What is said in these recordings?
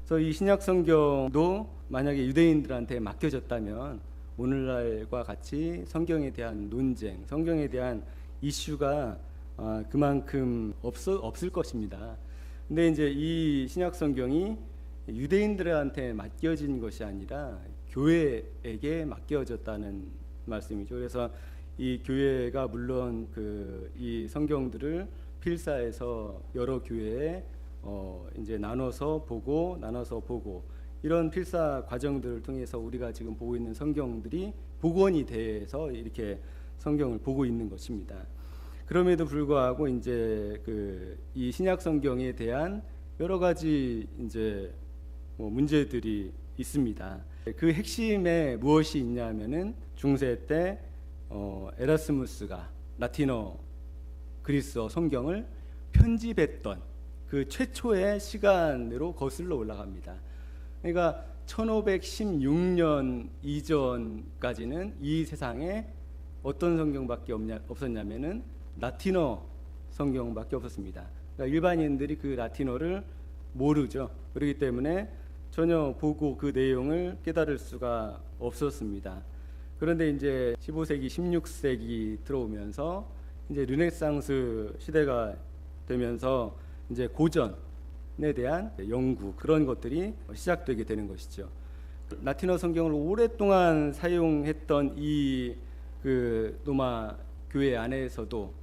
그래서 이 신약 성경도 만약에 유대인들한테 맡겨졌다면 오늘날과 같이 성경에 대한 논쟁, 성경에 대한 이슈가 그만큼 없을 것입니다. 근데 이제 이 신약 성경이 유대인들한테 맡겨진 것이 아니라 교회에게 맡겨졌다는 말씀이죠. 그래서 이 교회가 물론 이 성경들을 필사해서 여러 교회에 이제 나눠서 보고 이런 필사 과정들을 통해서 우리가 지금 보고 있는 성경들이 복원이 돼서 이렇게 성경을 보고 있는 것입니다. 그럼에도 불구하고 이제 이 신약 성경에 대한 여러 가지 이제 문제들이 있습니다. 그 핵심에 무엇이 있냐면은 중세 때 에라스무스가 라틴어 그리스어 성경을 편집했던 그 최초의 시간으로 거슬러 올라갑니다. 그러니까 1516년 이전까지는 이 세상에 어떤 성경밖에 없었냐면은 라틴어 성경밖에 없었습니다. 그러니까 일반인들이 그 라틴어를 모르죠. 그렇기 때문에 전혀 보고 그 내용을 깨달을 수가 없었습니다. 그런데 이제 15세기, 16세기 들어오면서 이제 르네상스 시대가 되면서 이제 고전에 대한 연구 그런 것들이 시작되게 되는 것이죠. 라틴어 성경을 오랫동안 사용했던 이 로마 교회 안에서도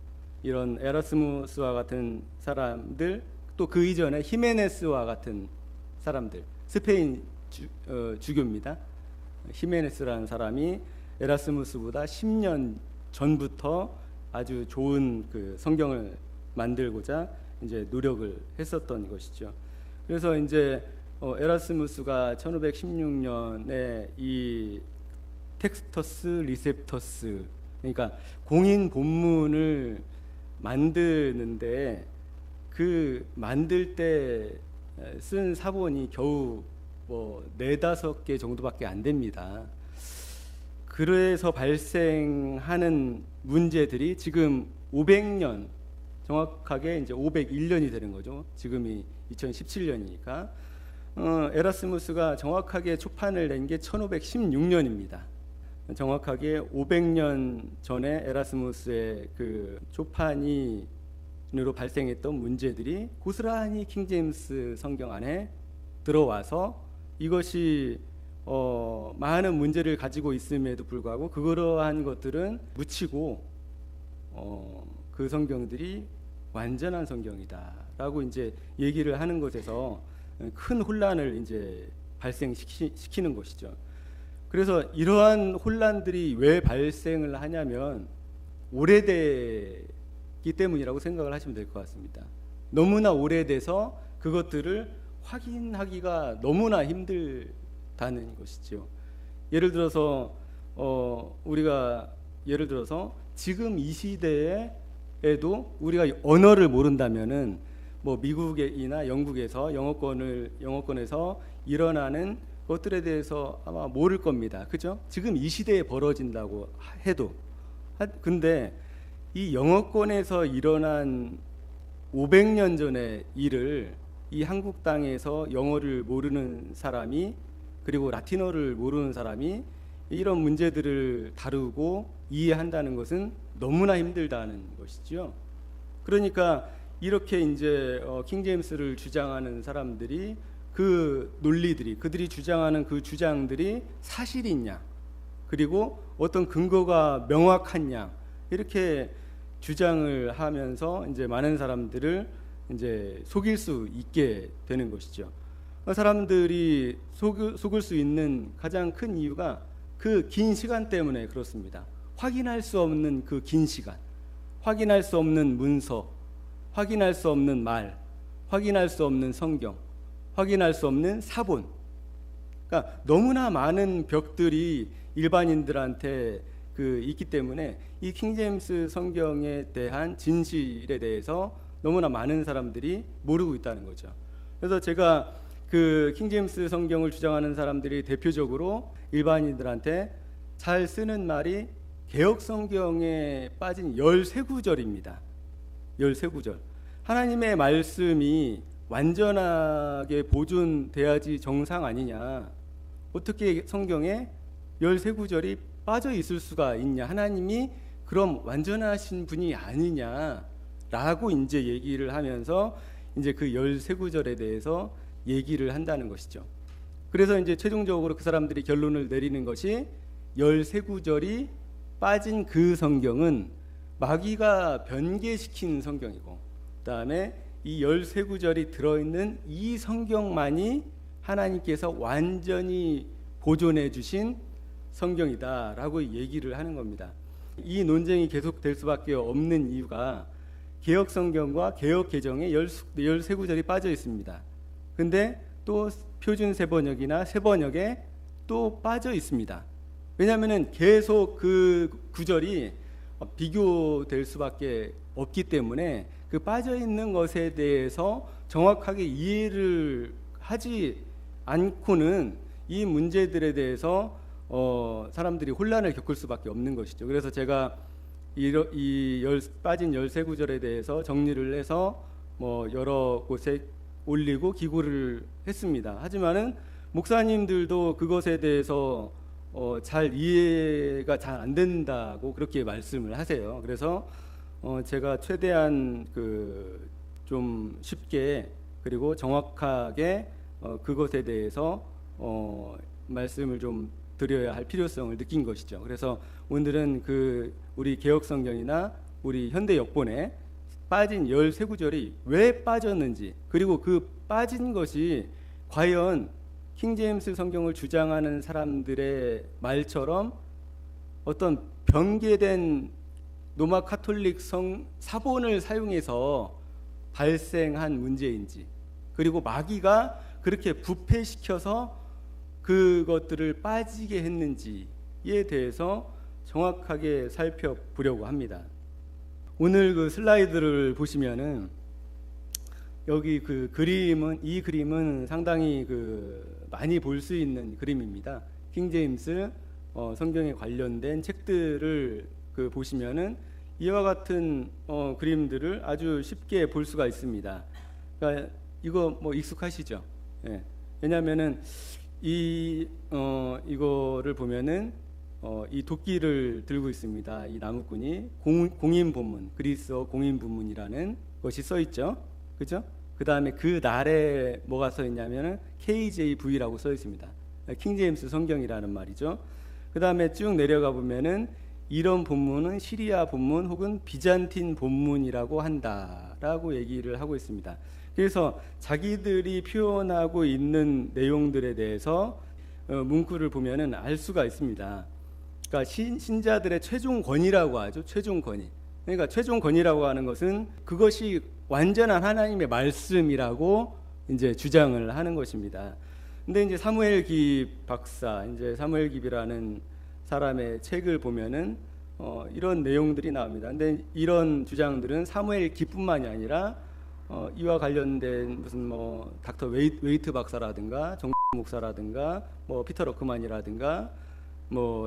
이런 에라스무스와 같은 사람들, 또 그 이전에 히메네스와 같은 사람들, 스페인 주교입니다. 히메네스라는 사람이 에라스무스보다 10년 전부터 아주 좋은 성경을 만들고자 이제 노력을 했었던 것이죠. 그래서 이제 에라스무스가 1516년에 이 텍스터스 리셉터스, 그러니까 공인 본문을 만드는데 그 만들 때 쓴 사본이 겨우 4-5개 정도밖에 안 됩니다. 그래서 발생하는 문제들이 지금 500년, 정확하게 이제 501년이 되는 거죠. 지금이 2017년이니까 에라스무스가 정확하게 초판을 낸 게 1516년입니다. 정확하게 500년 전에 에라스무스의 그 초판으로 발생했던 문제들이 고스란히 킹제임스 성경 안에 들어와서 이것이 많은 문제를 가지고 있음에도 불구하고 그러한 것들은 묻히고 그 성경들이 완전한 성경이다라고 이제 얘기를 하는 것에서 큰 혼란을 이제 발생시키는 것이죠. 그래서 이러한 혼란들이 왜 발생을 하냐면 오래되기 때문이라고 생각을 하시면 될 것 같습니다. 너무나 오래돼서 그것들을 확인하기가 너무나 힘들다는 것이죠. 예를 들어서 지금 이 시대에도 우리가 언어를 모른다면은 미국이나 영국에서 영어권에서 일어나는 것들에 대해서 아마 모를 겁니다. 그죠? 지금 이 시대에 벌어진다고 해도. 근데 이 영어권에서 일어난 500년 전의 일을 이 한국 땅에서 영어를 모르는 사람이, 그리고 라틴어를 모르는 사람이 이런 문제들을 다루고 이해한다는 것은 너무나 힘들다는 것이죠. 그러니까 이렇게 이제 킹제임스를 주장하는 사람들이 그 논리들이, 그들이 주장하는 그 주장들이 사실이냐, 그리고 어떤 근거가 명확하냐, 이렇게 주장을 하면서 이제 많은 사람들을 이제 속일 수 있게 되는 것이죠. 사람들이 속을 수 있는 가장 큰 이유가 그 긴 시간 때문에 그렇습니다. 확인할 수 없는 그 긴 시간, 확인할 수 없는 문서, 확인할 수 없는 말, 확인할 수 없는 성경, 확인할 수 없는 사본. 그러니까 너무나 많은 벽들이 일반인들한테 있기 때문에 이 킹제임스 성경에 대한 진실에 대해서 너무나 많은 사람들이 모르고 있다는 거죠. 그래서 제가 킹제임스 성경을 주장하는 사람들이 대표적으로 일반인들한테 잘 쓰는 말이 개역 성경에 빠진 13구절입니다. 13구절. 하나님의 말씀이 완전하게 보존돼야지 정상 아니냐. 어떻게 성경에 13구절이 빠져 있을 수가 있냐. 하나님이 그럼 완전하신 분이 아니냐라고 이제 얘기를 하면서 이제 그 13구절에 대해서 얘기를 한다는 것이죠. 그래서 이제 최종적으로 그 사람들이 결론을 내리는 것이 13구절이 빠진 그 성경은 마귀가 변개시킨 성경이고, 그다음에 이 13구절이 들어있는 이 성경만이 하나님께서 완전히 보존해 주신 성경이다라고 얘기를 하는 겁니다. 이 논쟁이 계속될 수밖에 없는 이유가 개역 성경과 개역 개정에 13구절이 빠져 있습니다. 근데 또 표준 세번역이나 세번역에 또 빠져 있습니다. 왜냐하면 계속 그 구절이 비교될 수밖에 없기 때문에 그 빠져 있는 것에 대해서 정확하게 이해를 하지 않고는 이 문제들에 대해서 사람들이 혼란을 겪을 수밖에 없는 것이죠. 그래서 제가 빠진 13구절에 대해서 정리를 해서 여러 곳에 올리고 기고를 했습니다. 하지만은 목사님들도 그것에 대해서 잘 이해가 잘 안 된다고 그렇게 말씀을 하세요. 그래서 제가 최대한 좀 쉽게 그리고 정확하게 그것에 대해서 말씀을 좀 드려야 할 필요성을 느낀 것이죠. 그래서 오늘은 우리 개역성경이나 우리 현대 역본에 빠진 13구절이 왜 빠졌는지, 그리고 그 빠진 것이 과연 킹제임스 성경을 주장하는 사람들의 말처럼 어떤 변개된 로마 카톨릭 사본을 사용해서 발생한 문제인지, 그리고 마귀가 그렇게 부패시켜서 그것들을 빠지게 했는지에 대해서 정확하게 살펴보려고 합니다. 오늘 그 슬라이드를 보시면은 여기 이 그림은 상당히 많이 볼 수 있는 그림입니다. 킹제임스 성경에 관련된 책들을 보시면은 이와 같은 그림들을 아주 쉽게 볼 수가 있습니다. 그러니까 이거 익숙하시죠? 예. 왜냐하면은 이거를 보면은 이 도끼를 들고 있습니다. 이 나무꾼이 공인 본문, 그리스어 공인 본문이라는 것이 써 있죠. 그죠? 그 다음에 그 날에 뭐가 써 있냐면은 KJV라고 써 있습니다. 킹제임스 성경이라는 말이죠. 그 다음에 쭉 내려가 보면은 이런 본문은 시리아 본문 혹은 비잔틴 본문이라고 한다라고 얘기를 하고 있습니다. 그래서 자기들이 표현하고 있는 내용들에 대해서 문구를 보면은 알 수가 있습니다. 그러니까 신자들의 최종 권위라고 하죠. 최종 권위. 그러니까 최종 권위라고 하는 것은 그것이 완전한 하나님의 말씀이라고 이제 주장을 하는 것입니다. 근데 이제 사무엘 깁 박사, 이제 사무엘 깁이라는 사람의 책을 보면은 이런 내용들이 나옵니다. 근데 이런 주장들은 사무엘 깁뿐만이 아니라 이와 관련된 무슨 닥터 웨이트 박사라든가 정 목사라든가 피터 러크만이라든가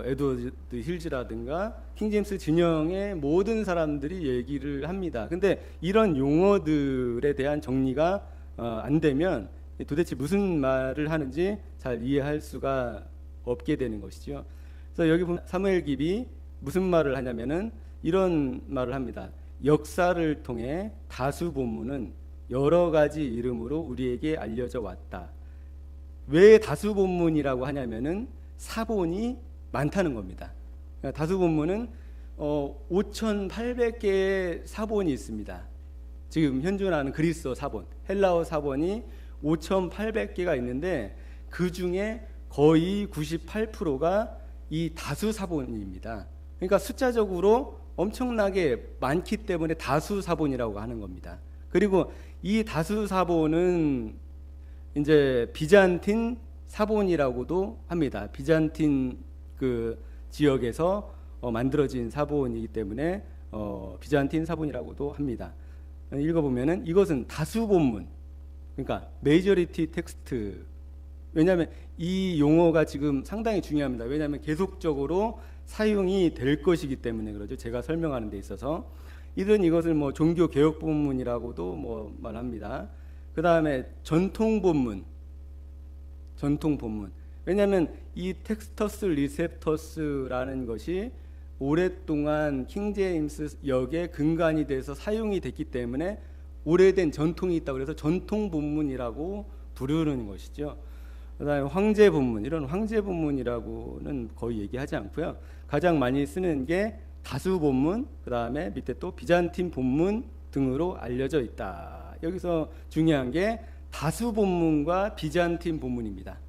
에드워드 힐즈라든가 킹제임스 진영의 모든 사람들이 얘기를 합니다. 근데 이런 용어들에 대한 정리가 안 되면 도대체 무슨 말을 하는지 잘 이해할 수가 없게 되는 것이죠. 그래서 여기 보면 사무엘 깁이 무슨 말을 하냐면은 이런 말을 합니다. 역사를 통해 다수 본문은 여러 가지 이름으로 우리에게 알려져 왔다. 왜 다수 본문이라고 하냐면은 사본이 많다는 겁니다. 그러니까 다수 본문은 5,800개의 사본이 있습니다. 지금 현존하는 그리스어 사본, 헬라어 사본이 5,800개가 있는데 그 중에 거의 98%가 이 다수 사본입니다. 그러니까 숫자적으로 엄청나게 많기 때문에 다수 사본이라고 하는 겁니다. 그리고 이 다수 사본은 이제 비잔틴 사본이라고도 합니다. 비잔틴 지역에서 만들어진 사본이기 때문에 비잔틴 사본이라고도 합니다. 읽어보면은 이것은 다수 본문, 그러니까 메이저리티 텍스트. 왜냐하면 이 용어가 지금 상당히 중요합니다. 왜냐하면 계속적으로 사용이 될 것이기 때문에 그러죠. 제가 설명하는 데 있어서 이것을 종교 개혁 본문이라고도 말합니다. 그 다음에 전통 본문. 왜냐하면 이 텍스터스 리셉터스라는 것이 오랫동안 킹제임스 역의 근간이 돼서 사용이 됐기 때문에 오래된 전통이 있다고 그래서 전통 본문이라고 부르는 것이죠. 그다음에 황제 본문, 이런 황제 본문이라고는 거의 얘기하지 않고요. 가장 많이 쓰는 게 다수 본문, 그다음에 밑에 또 비잔틴 본문 등으로 알려져 있다. 여기서 중요한 게 다수 본문과 비잔틴 본문입니다.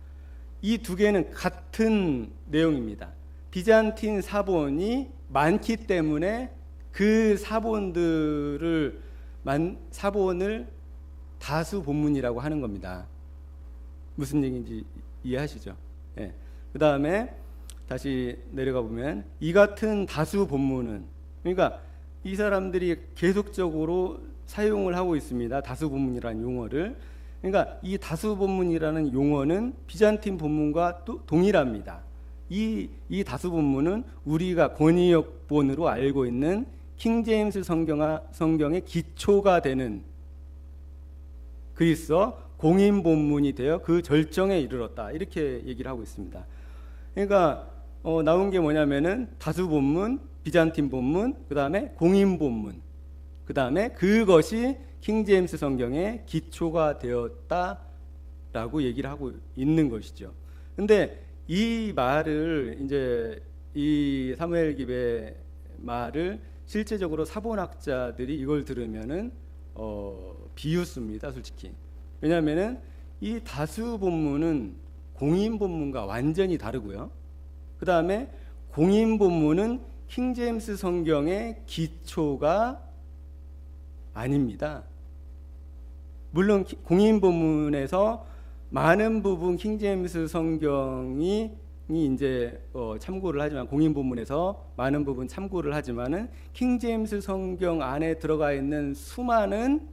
이 두 개는 같은 내용입니다. 비잔틴 사본이 많기 때문에 그 사본을 다수 본문이라고 하는 겁니다. 무슨 얘기인지 이해하시죠? 예. 그 다음에 다시 내려가 보면 이 같은 다수 본문은, 그러니까 이 사람들이 계속적으로 사용을 하고 있습니다. 다수 본문이라는 용어를. 그러니까 이 다수 본문이라는 용어는 비잔틴 본문과 또 동일합니다. 이 다수 본문은 우리가 권위역본으로 알고 있는 킹제임스 성경의 기초가 되는 그리스어 공인 본문이 되어 그 절정에 이르렀다. 이렇게 얘기를 하고 있습니다. 그러니까 나온 게 뭐냐면은 다수 본문, 비잔틴 본문, 그 다음에 공인 본문, 그 다음에 그것이 킹제임스 성경의 기초가 되었다라고 얘기를 하고 있는 것이죠. 근데 이 말을 이제 이 사무엘 깁의 말을 실제적으로 사본학자들이 이걸 들으면은 비웃습니다, 솔직히. 왜냐하면은 이 다수 본문은 공인 본문과 완전히 다르고요. 그 다음에 공인 본문은 킹제임스 성경의 기초가 아닙니다. 물론 공인 본문에서 많은 부분 킹제임스 성경이 이제 참고를 하지만, 공인 본문에서 많은 부분 참고를 하지만은 킹제임스 성경 안에 들어가 있는 수많은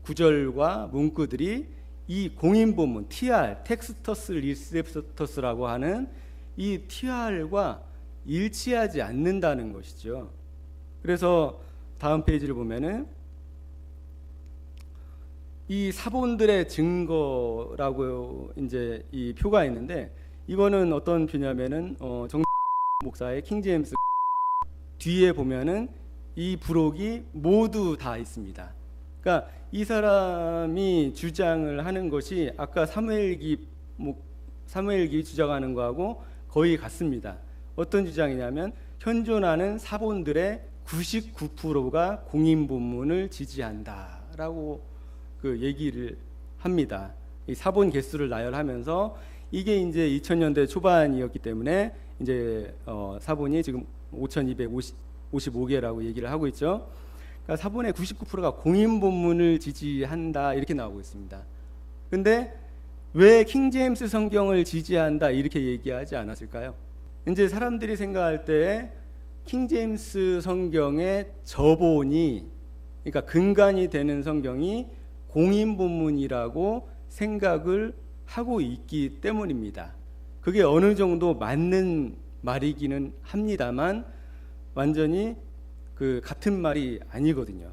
구절과 문구들이 이 공인 본문 TR, 텍스터스 리셉터스라고 하는 이 TR과 일치하지 않는다는 것이죠. 그래서 다음 페이지를 보면은 이 사본들의 증거라고 이제 이 표가 있는데, 이거는 어떤 표냐면은 정 목사의 킹제임스 뒤에 보면은 이 부록이 모두 다 있습니다. 그러니까 이 사람이 주장을 하는 것이 아까 사무엘 깁이 주장하는 거하고 거의 같습니다. 어떤 주장이냐면 현존하는 사본들의 99%가 공인 본문을 지지한다라고 그 얘기를 합니다. 이 사본 개수를 나열하면서 이게 이제 2000년대 초반이었기 때문에 이제 사본이 지금 5255개라고 얘기를 하고 있죠. 그러니까 사본의 99%가 공인 본문을 지지한다 이렇게 나오고 있습니다. 근데 왜 킹제임스 성경을 지지한다 이렇게 얘기하지 않았을까요? 이제 사람들이 생각할 때 킹제임스 성경의 저본이, 그러니까 근간이 되는 성경이 공인 본문이라고 생각을 하고 있기 때문입니다. 그게 어느 정도 맞는 말이기는 합니다만 완전히 그 같은 말이 아니거든요.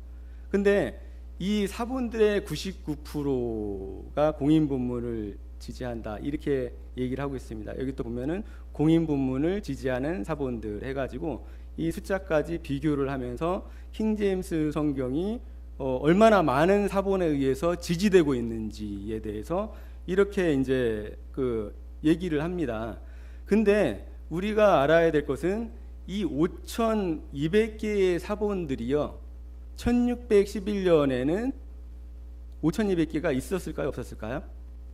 근데 이 사본들의 99%가 공인 본문을 지지한다 이렇게 얘기를 하고 있습니다. 여기 또 보면은 공인 본문을 지지하는 사본들 해가지고 이 숫자까지 비교를 하면서 킹제임스 성경이 얼마나 많은 사본에 의해서 지지되고 있는지에 대해서 이렇게 이제 그 얘기를 합니다. 근데 우리가 알아야 될 것은 이 5200개의 사본들이요, 1611년에는 5200개가 있었을까요, 없었을까요?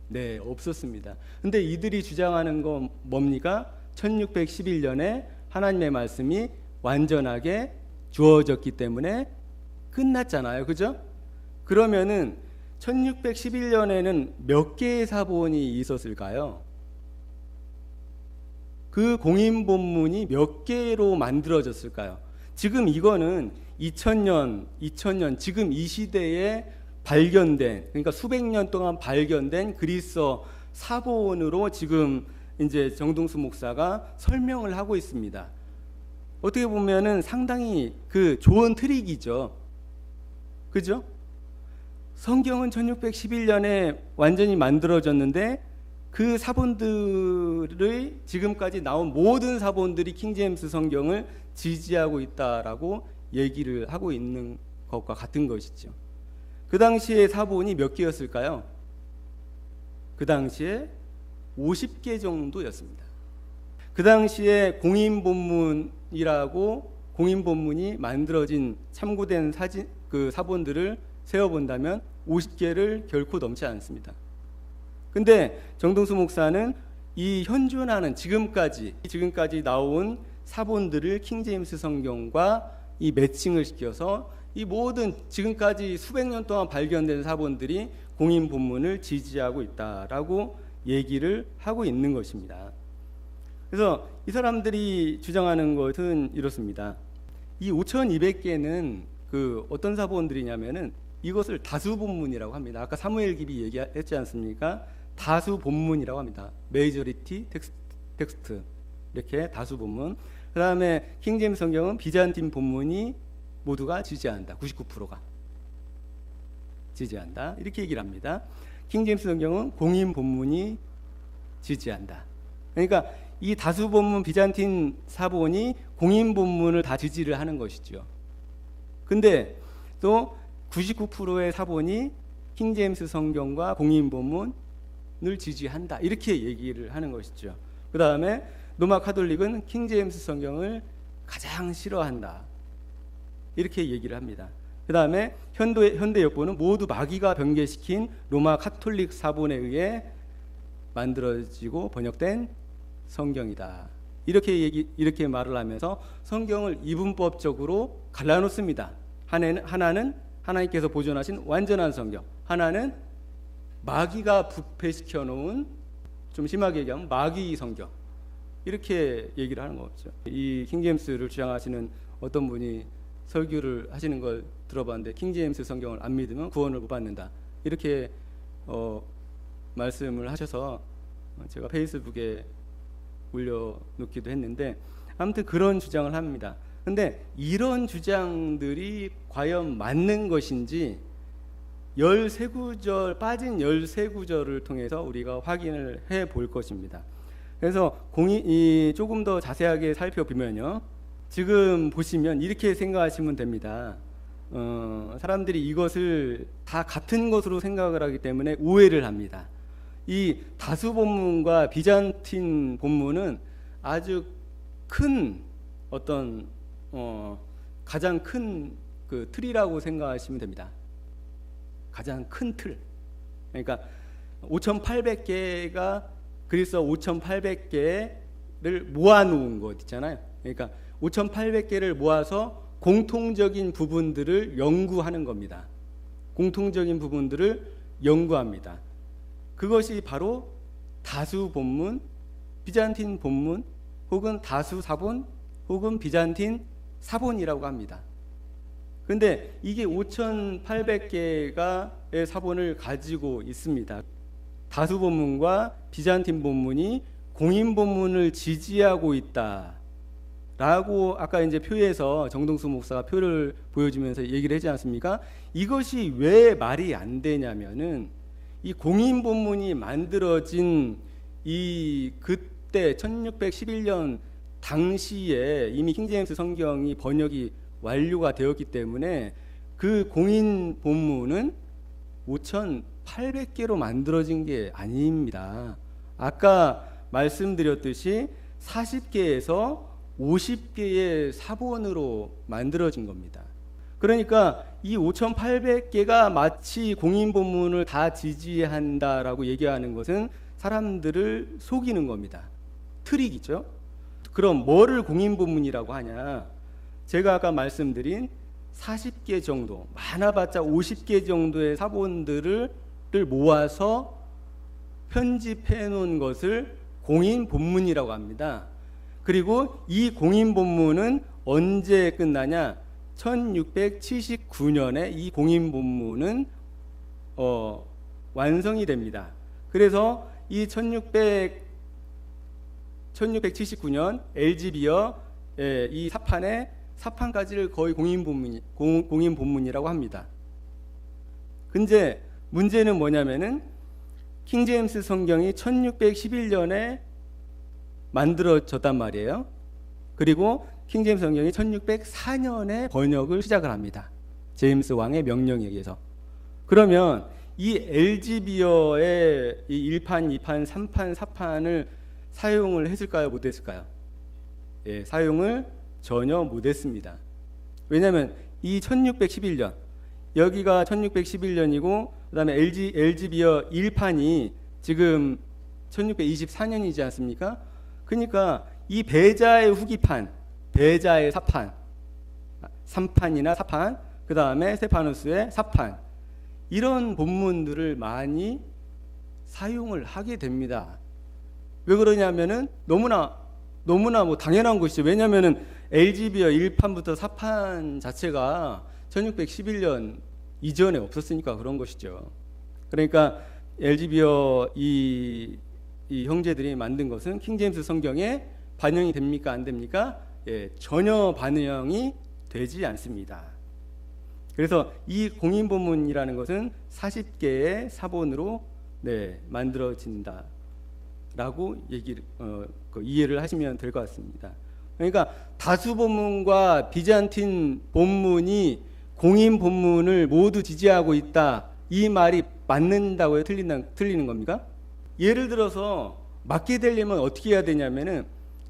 네, 없었습니다. 근데 이들이 주장하는 건 뭡니까? 1611년에 하나님의 말씀이 완전하게 주어졌기 때문에 끝났잖아요, 그죠? 그러면은 1611년에는 몇 개의 사본이 있었을까요? 그 공인 본문이 몇 개로 만들어졌을까요? 지금 이거는 2000년 지금 이 시대에 발견된, 그러니까 수백 년 동안 발견된 그리스어 사본으로 지금 이제 정동수 목사가 설명을 하고 있습니다. 어떻게 보면은 상당히 그 좋은 트릭이죠. 그죠? 성경은 1611년에 완전히 만들어졌는데 그 사본들의 지금까지 나온 모든 사본들이 킹제임스 성경을 지지하고 있다라고 얘기를 하고 있는 것과 같은 것이죠. 그 당시에 사본이 몇 개였을까요? 그 당시에 50개 정도였습니다. 그 당시에 공인본문이라고 공인본문이 만들어진 참고된 사본들을 세어본다면 50개를 결코 넘지 않습니다. 근데 정동수 목사는 이 현존하는 지금까지 나온 사본들을 킹제임스 성경과 이 매칭을 시켜서 이 모든 지금까지 수백 년 동안 발견된 사본들이 공인 본문을 지지하고 있다라고 얘기를 하고 있는 것입니다. 그래서 이 사람들이 주장하는 것은 이렇습니다. 이 5,200개는 그 어떤 사본들이냐면은 이것을 다수 본문이라고 합니다. 아까 사무엘 깁이 얘기했지 않습니까? 다수 본문이라고 합니다. 메이저리티 텍스트 이렇게 다수 본문. 그 다음에 킹제임스 성경은 비잔틴 본문이 모두가 지지한다. 99%가 지지한다. 이렇게 얘기를 합니다. 킹제임스 성경은 공인 본문이 지지한다. 그러니까 이 다수 본문 비잔틴 사본이 공인 본문을 다 지지를 하는 것이죠. 근데 또 99%의 사본이 킹제임스 성경과 공인 본문을 지지한다. 이렇게 얘기를 하는 것이죠. 그 다음에 로마 카톨릭은 킹제임스 성경을 가장 싫어한다. 이렇게 얘기를 합니다. 그 다음에 현대 역보는 모두 마귀가 변개시킨 로마 카톨릭 사본에 의해 만들어지고 번역된 성경이다. 이렇게 말을 하면서 성경을 이분법적으로 갈라놓습니다. 하나는 하나님께서 보존하신 완전한 성경, 하나는 마귀가 부패시켜 놓은, 좀 심하게 얘기하면 마귀 성경, 이렇게 얘기를 하는 거죠. 이 킹제임스를 주장하시는 어떤 분이 설교를 하시는 걸 들어봤는데, 킹제임스 성경을 안 믿으면 구원을 못 받는다, 이렇게 말씀을 하셔서 제가 페이스북에 올려놓기도 했는데, 아무튼 그런 주장을 합니다. 근데 이런 주장들이 과연 맞는 것인지 13구절, 빠진 13구절을 통해서 우리가 확인을 해 볼 것입니다. 그래서 조금 더 자세하게 살펴보면요, 지금 보시면 이렇게 생각하시면 됩니다. 사람들이 이것을 다 같은 것으로 생각을 하기 때문에 오해를 합니다. 이 다수 본문과 비잔틴 본문은 아주 큰 어떤 가장 큰 그 틀이라고 생각하시면 됩니다. 가장 큰 틀. 그러니까 5,800개가 그리스어 5,800개를 모아놓은 것 있잖아요. 그러니까 5,800개를 모아서 공통적인 부분들을 연구하는 겁니다. 공통적인 부분들을 연구합니다. 그것이 바로 다수 본문, 비잔틴 본문, 혹은 다수 사본, 혹은 비잔틴 사본이라고 합니다. 그런데 이게 5,800개가의 사본을 가지고 있습니다. 다수 본문과 비잔틴 본문이 공인 본문을 지지하고 있다라고 아까 이제 표에서 정동수 목사가 표를 보여주면서 얘기를 하지 않습니까? 이것이 왜 말이 안 되냐면은 이 공인 본문이 만들어진 이 그때 1611년 당시에 이미 킹제임스 성경이 번역이 완료가 되었기 때문에 그 공인 본문은 5,800개로 만들어진 게 아닙니다. 아까 말씀드렸듯이 40개에서 50개의 사본으로 만들어진 겁니다. 그러니까 이 5,800개가 마치 공인 본문을 다 지지한다라고 얘기하는 것은 사람들을 속이는 겁니다. 트릭이죠. 그럼 뭐를 공인 본문이라고 하냐? 제가 아까 말씀드린 40개 정도, 많아봤자 50개 정도의 사본들을 모아서 편집해 놓은 것을 공인 본문이라고 합니다. 그리고 이 공인 본문은 언제 끝나냐? 1679년에 이 공인 본문은 완성이 됩니다. 그래서 이 1679년 엘지비어 이 사판까지를 거의 공인 본문이라고 합니다. 근데 문제는 뭐냐면은 킹제임스 성경이 1611년에 만들어졌단 말이에요. 그리고 킹제임스 성경이 1604년에 번역을 시작을 합니다. 제임스 왕의 명령에 의해서. 그러면 이 LG비어의 이 1판, 2판, 3판, 4판을 사용을 했을까요? 못했을까요? 예, 사용을 전혀 못했습니다. 왜냐하면 이 1611년, 여기가 1611년이고 그 다음에 LG비어 1판이 지금 1624년이지 않습니까? 그러니까 이 배자의 후기판, 배자의 4판, 3판이나 4판, 그 다음에 스테파누스의 4판, 이런 본문들을 많이 사용을 하게 됩니다. 왜 그러냐면은 너무나 뭐 당연한 것이죠. 왜냐면은 LG비어 1판부터 4판 자체가 1611년 이전에 없었으니까 그런 것이죠. 그러니까 LG비어 이 형제들이 만든 것은 킹제임스 성경에 반영이 됩니까? 안 됩니까? 예, 전혀 반영이 되지 않습니다. 그래서 이 공인본문이라는 것은 40개의 사본으로 만들어진다 라고 이해를 하시면 될 것 같습니다. 그러니까 다수 본문과 비잔틴 본문이 공인 본문을 모두 지지하고 있다, 이 말이 맞는다고 해요? 틀리는 겁니까? 예를 들어서 맞게 되려면 어떻게 해야 되냐면은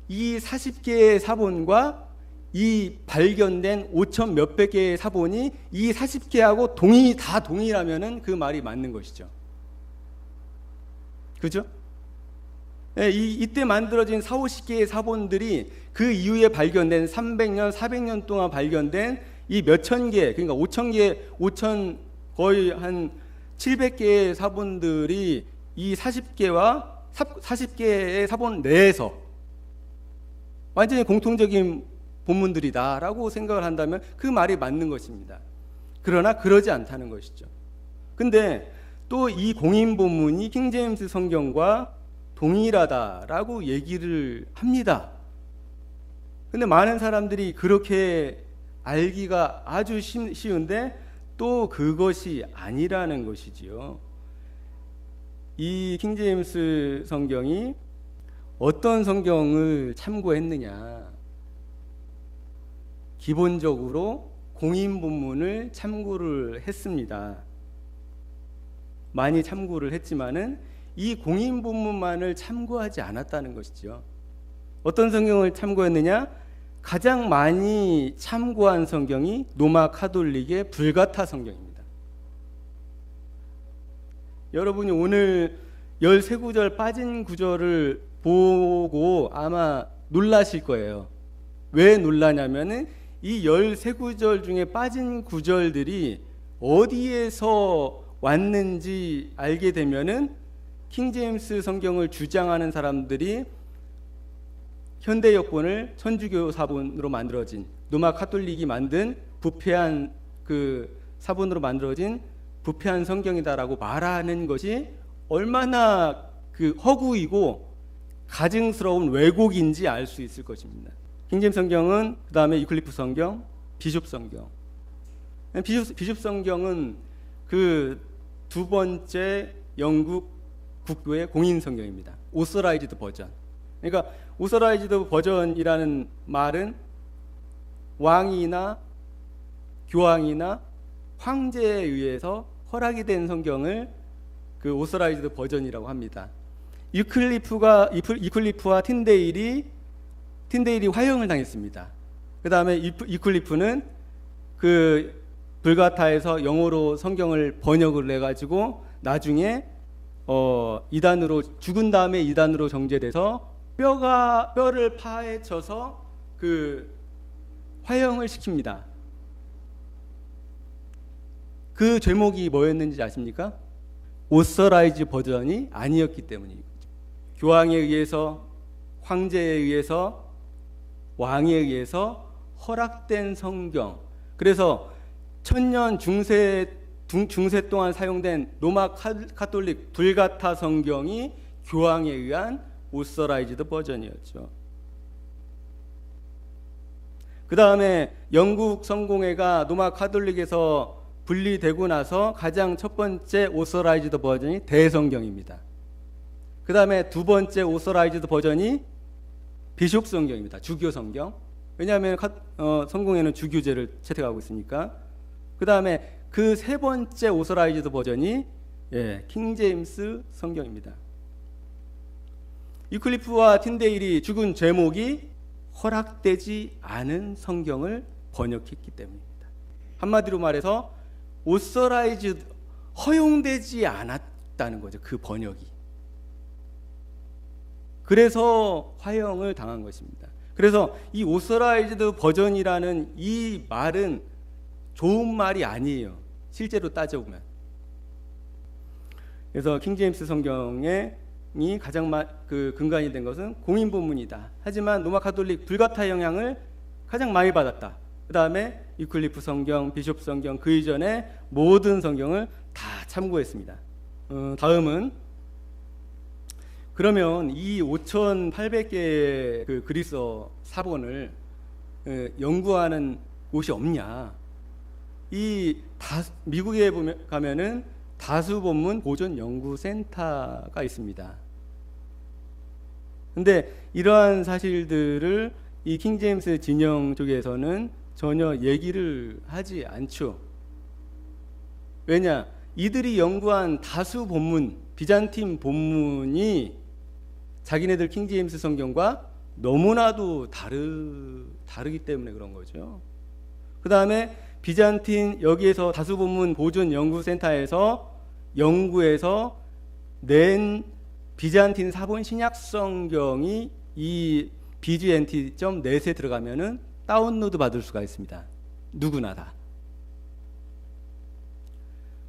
이 40개의 사본과 이 발견된 5천 몇백 개의 사본이 이 40개하고 다 동일하면은 그 말이 맞는 것이죠. 그죠? 예, 이때 만들어진 40-50개의 사본들이 그 이후에 발견된 300년, 400년 동안 발견된 이 몇천 개, 그러니까 5천 거의 한 700개의 사본들이 이 40개의 사본 내에서 완전히 공통적인 본문들이다라고 생각을 한다면 그 말이 맞는 것입니다. 그러나 그러지 않다는 것이죠. 근데 또 이 공인 본문이 킹제임스 성경과 동일하다라고 얘기를 합니다. 근데 많은 사람들이 그렇게 알기가 아주 쉬운데 또 그것이 아니라는 것이지요. 이 킹제임스 성경이 어떤 성경을 참고했느냐? 기본적으로 공인 본문을 참고를 했습니다. 많이 참고를 했지만은 이 공인 본문만을 참고하지 않았다는 것이죠. 어떤 성경을 참고했느냐? 가장 많이 참고한 성경이 로마 카톨릭의 불가타 성경입니다. 여러분이 오늘 13구절 빠진 구절을 보고 아마 놀라실 거예요. 왜 놀라냐면은 이 13구절 중에 빠진 구절들이 어디에서 왔는지 알게 되면은 킹제임스 성경을 주장하는 사람들이 현대 여권을 천주교 사본으로 만들어진, 로마 카톨릭이 만든 부패한 그 사본으로 만들어진 부패한 성경이다라고 말하는 것이 얼마나 그 허구이고 가증스러운 왜곡인지 알 수 있을 것입니다. 킹제임스 성경은 그 다음에 유클리프 성경, 비숍 성경. 비숍 성경은 그 두 번째 영국 국교의 공인 성경입니다. 오서라이즈드 버전. 그러니까 오서라이즈드 버전이라는 말은 왕이나 교황이나 황제에 의해서 허락이 된 성경을 그 오서라이즈드 버전이라고 합니다. 이클리프와 틴데일이 화형을 당했습니다. 그 다음에 이클리프는 그 불가타에서 영어로 성경을 번역을 해가지고 나중에 이단으로 죽은 다음에 이단으로 정죄돼서 뼈를 파헤쳐서 그 화형을 시킵니다. 그 제목이 뭐였는지 아십니까? 오서라이즈 버전이 아니었기 때문이죠. 교황에 의해서, 황제에 의해서, 왕에 의해서 허락된 성경. 그래서 천년 중세 동안 사용된 로마 카톨릭 불가타 성경이 교황에 의한 오서라이즈드 버전이었죠. 그 다음에 영국 성공회가 로마 카톨릭에서 분리되고 나서 가장 첫 번째 오서라이즈드 버전이 대성경입니다. 그 다음에 두 번째 오서라이즈드 버전이 비숍 성경입니다. 주교 성경. 왜냐하면 성공회는 주교제를 채택하고 있으니까. 그 다음에 그 세 번째 오서라이즈드 버전이 킹제임스 성경입니다. 위클리프와 틴데일이 죽은 제목이 허락되지 않은 성경을 번역했기 때문입니다. 한마디로 말해서 오서라이즈드, 허용되지 않았다는 거죠. 그 번역이. 그래서 화형을 당한 것입니다. 그래서 이 오서라이즈드 버전이라는 이 말은 좋은 말이 아니에요. 실제로 따져보면. 그래서 킹제임스 성경이 가장 근간이 된 것은 공인본문이다. 하지만 로마 카톨릭 불가타 영향을 가장 많이 받았다. 그 다음에 위클리프 성경, 비숍 성경, 그 이전에 모든 성경을 다 참고했습니다. 다음은 그러면 이 5,800개의 그 그리스어 사본을 연구하는 곳이 없냐? 미국에 가면은 다수본문 보존 연구센터가 있습니다. 근데 이러한 사실들을 이 킹제임스 진영 쪽에서는 전혀 얘기를 하지 않죠. 왜냐? 이들이 연구한 다수 본문, 비잔틴 본문이 자기네들 킹제임스 성경과 너무나도 다르기 때문에 그런 거죠. 그 다음에 비잔틴 여기에서 다수 본문 보존 연구센터에서 연구해서 낸 비잔틴 사본 신약 성경이 이 bgnt.net에 들어가면은 다운로드 받을 수가 있습니다. 누구나 다.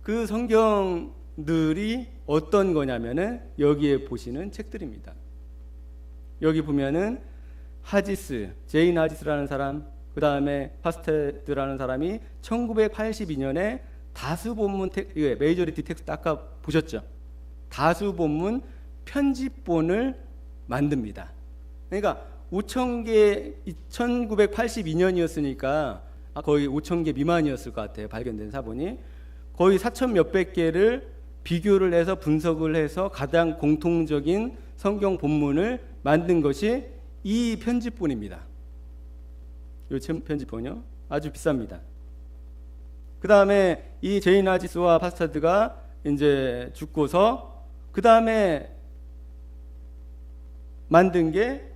그 성경들이 어떤 거냐면은 여기에 보시는 책들입니다. 여기 보면은 제인 하지스라는 사람, 그 다음에 파스테드라는 사람이 1982년에 다수 본문 메이저리티 텍스트 아까 보셨죠? 다수 본문 편집본을 만듭니다. 그러니까 5,000개 1982년이었으니까 거의 5,000개 미만이었을 것 같아요. 발견된 사본이 거의 4,000 몇백 개를 비교를 해서 분석을 해서 가장 공통적인 성경 본문을 만든 것이 이 편집본입니다. 이 편집본이요. 아주 비쌉니다. 그 다음에 이 제인 하지스와 파스타드가 이제 죽고서 그 다음에 만든 게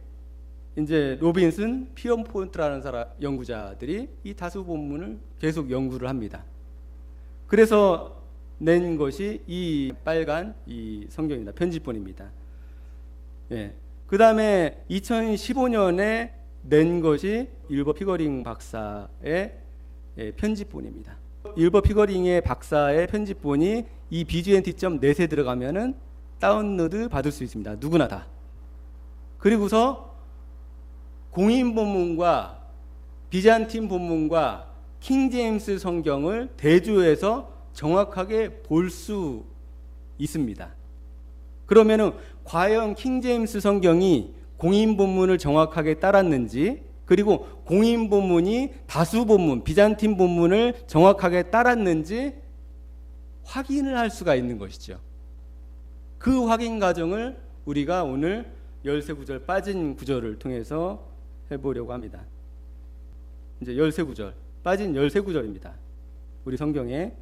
이제 로빈슨, 피어폰트라는 연구자들이 이 다수 본문을 계속 연구를 합니다. 그래서 낸 것이 이 빨간 이 성경입니다. 편집본입니다. 그 다음에 2015년에 낸 것이 일버 피거링 박사의 편집본입니다. 일버 피거링의 박사의 편집본이 이 bgnt.net에 들어가면은 다운로드 받을 수 있습니다. 누구나 다. 그리고서 공인 본문과 비잔틴 본문과 킹제임스 성경을 대조해서 정확하게 볼 수 있습니다. 그러면은 과연 킹제임스 성경이 공인 본문을 정확하게 따랐는지, 그리고 공인 본문이 다수 본문, 비잔틴 본문을 정확하게 따랐는지 확인을 할 수가 있는 것이죠. 그 확인 과정을 우리가 오늘 13구절 빠진 구절을 통해서 해보려고 합니다. 이제 13구절, 빠진 13구절입니다. 우리 성경에,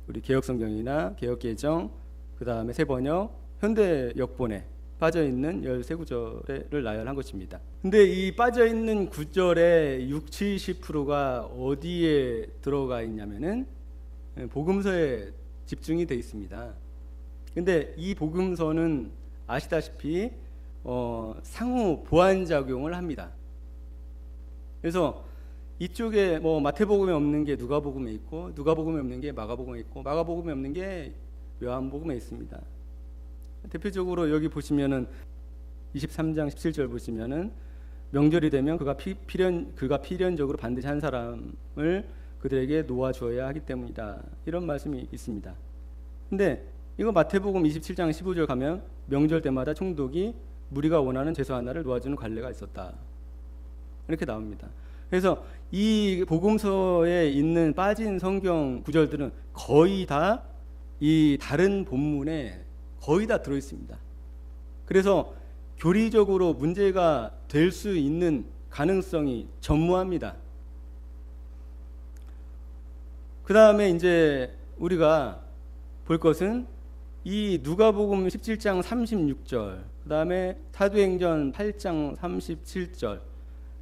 우리 개혁성경이나 개혁개정, 그 다음에 새번역, 현대 역본에 빠져있는 13구절을 나열한 것입니다. 근데 이 빠져있는 구절의 60-70%가 어디에 들어가 있냐면은 복음서에 집중이 되어 있습니다. 근데 이 복음서는 아시다시피 상호 보완작용을 합니다. 그래서 이쪽에 뭐 마태복음에 없는 게 누가복음에 있고, 누가복음에 없는 게 마가복음에 있고, 마가복음에 없는 게 요한복음에 있습니다. 대표적으로 여기 보시면은 23장 17절 보시면은 명절이 되면 그가 필연적으로 반드시 한 사람을 그들에게 놓아 주어야 하기 때문이다. 이런 말씀이 있습니다. 근데 이거 마태복음 27장 15절 가면 명절 때마다 총독이 무리가 원하는 죄수 하나를 놓아주는 관례가 있었다. 이렇게 나옵니다. 그래서 이 복음서에 있는 빠진 성경 구절들은 거의 다 이 다른 본문에 거의 다 들어 있습니다. 그래서 교리적으로 문제가 될 수 있는 가능성이 전무합니다. 그 다음에 이제 우리가 볼 것은 이 누가복음 17장 36절, 그 다음에 사도행전 8장 37절,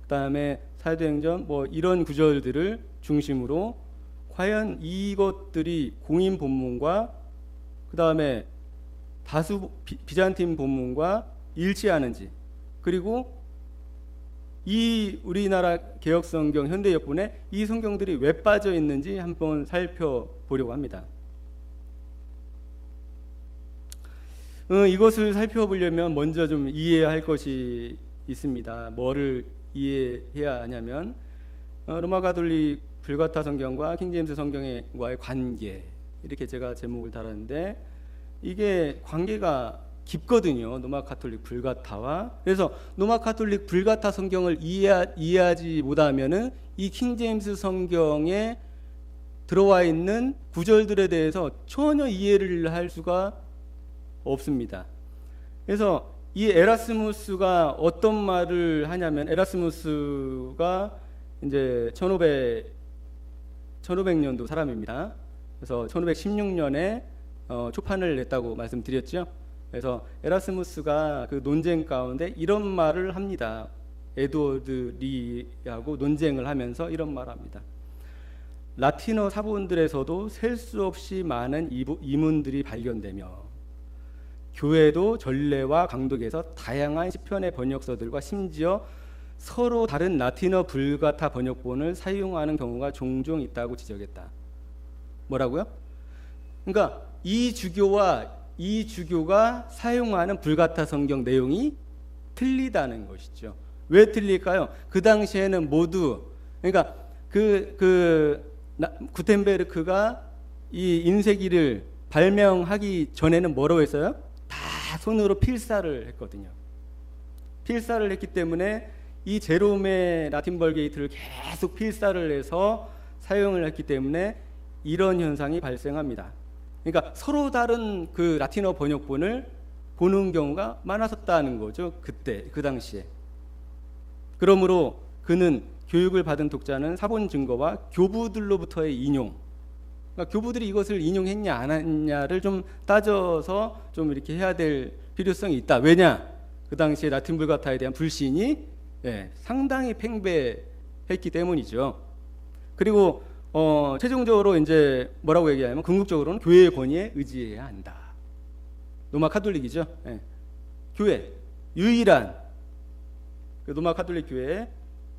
그 다음에 사도행전 뭐 이런 구절들을 중심으로 과연 이것들이 공인 본문과 그 다음에 다수 비잔틴 본문과 일치하는지, 그리고 이 우리나라 개혁성경 현대역본에 이 성경들이 왜 빠져 있는지 한번 살펴보려고 합니다. 이것을 살펴보려면 먼저 좀 이해해야 할 것이 있습니다. 뭐를 이해해야 하냐면 로마 가톨릭 불가타 성경과 킹제임스 성경과의 관계, 이렇게 제가 제목을 달았는데 이게 관계가 깊거든요. 로마 가톨릭 불가타와. 그래서 로마 가톨릭 불가타 성경을 이해하지 못하면은 이 킹제임스 성경에 들어와 있는 구절들에 대해서 전혀 이해를 할 수가 없습니다. 그래서 이 에라스무스가 어떤 말을 하냐면, 에라스무스가 이제 1500년도 사람입니다. 그래서 1516년에 초판을 냈다고 말씀드렸죠. 그래서 에라스무스가 그 논쟁 가운데 이런 말을 합니다. 에드워드 리하고 논쟁을 하면서 이런 말을 합니다. 라틴어 사본들에서도 셀 수 없이 많은 이문들이 발견되며 교회도 전례와 강독에서 다양한 시편의 번역서들과 심지어 서로 다른 라틴어 불가타 번역본을 사용하는 경우가 종종 있다고 지적했다. 뭐라고요? 그러니까 이 주교가 사용하는 불가타 성경 내용이 틀리다는 것이죠. 왜 틀릴까요? 그 당시에는 모두, 그러니까 구텐베르크가 이 인쇄기를 발명하기 전에는 뭐라고 했어요? 다 손으로 필사를 했거든요. 필사를 했기 때문에 이 제롬의 라틴 벌게이트를 계속 필사를 해서 사용을 했기 때문에 이런 현상이 발생합니다. 그러니까 서로 다른 그 라틴어 번역본을 보는 경우가 많았었다는 거죠. 그때, 그 당시에. 그러므로 그는 교육을 받은 독자는 사본 증거와 교부들로부터의 인용, 그러니까 교부들이 이것을 인용했냐 안 했냐를 좀 따져서 좀 이렇게 해야 될 필요성이 있다. 왜냐? 그 당시에 라틴 불가타에 대한 불신이 상당히 팽배했기 때문이죠. 그리고 최종적으로 이제 뭐라고 얘기하냐면 궁극적으로는 교회의 권위에 의지해야 한다. 로마 카톨릭이죠. 교회, 유일한 그 로마 카톨릭 교회에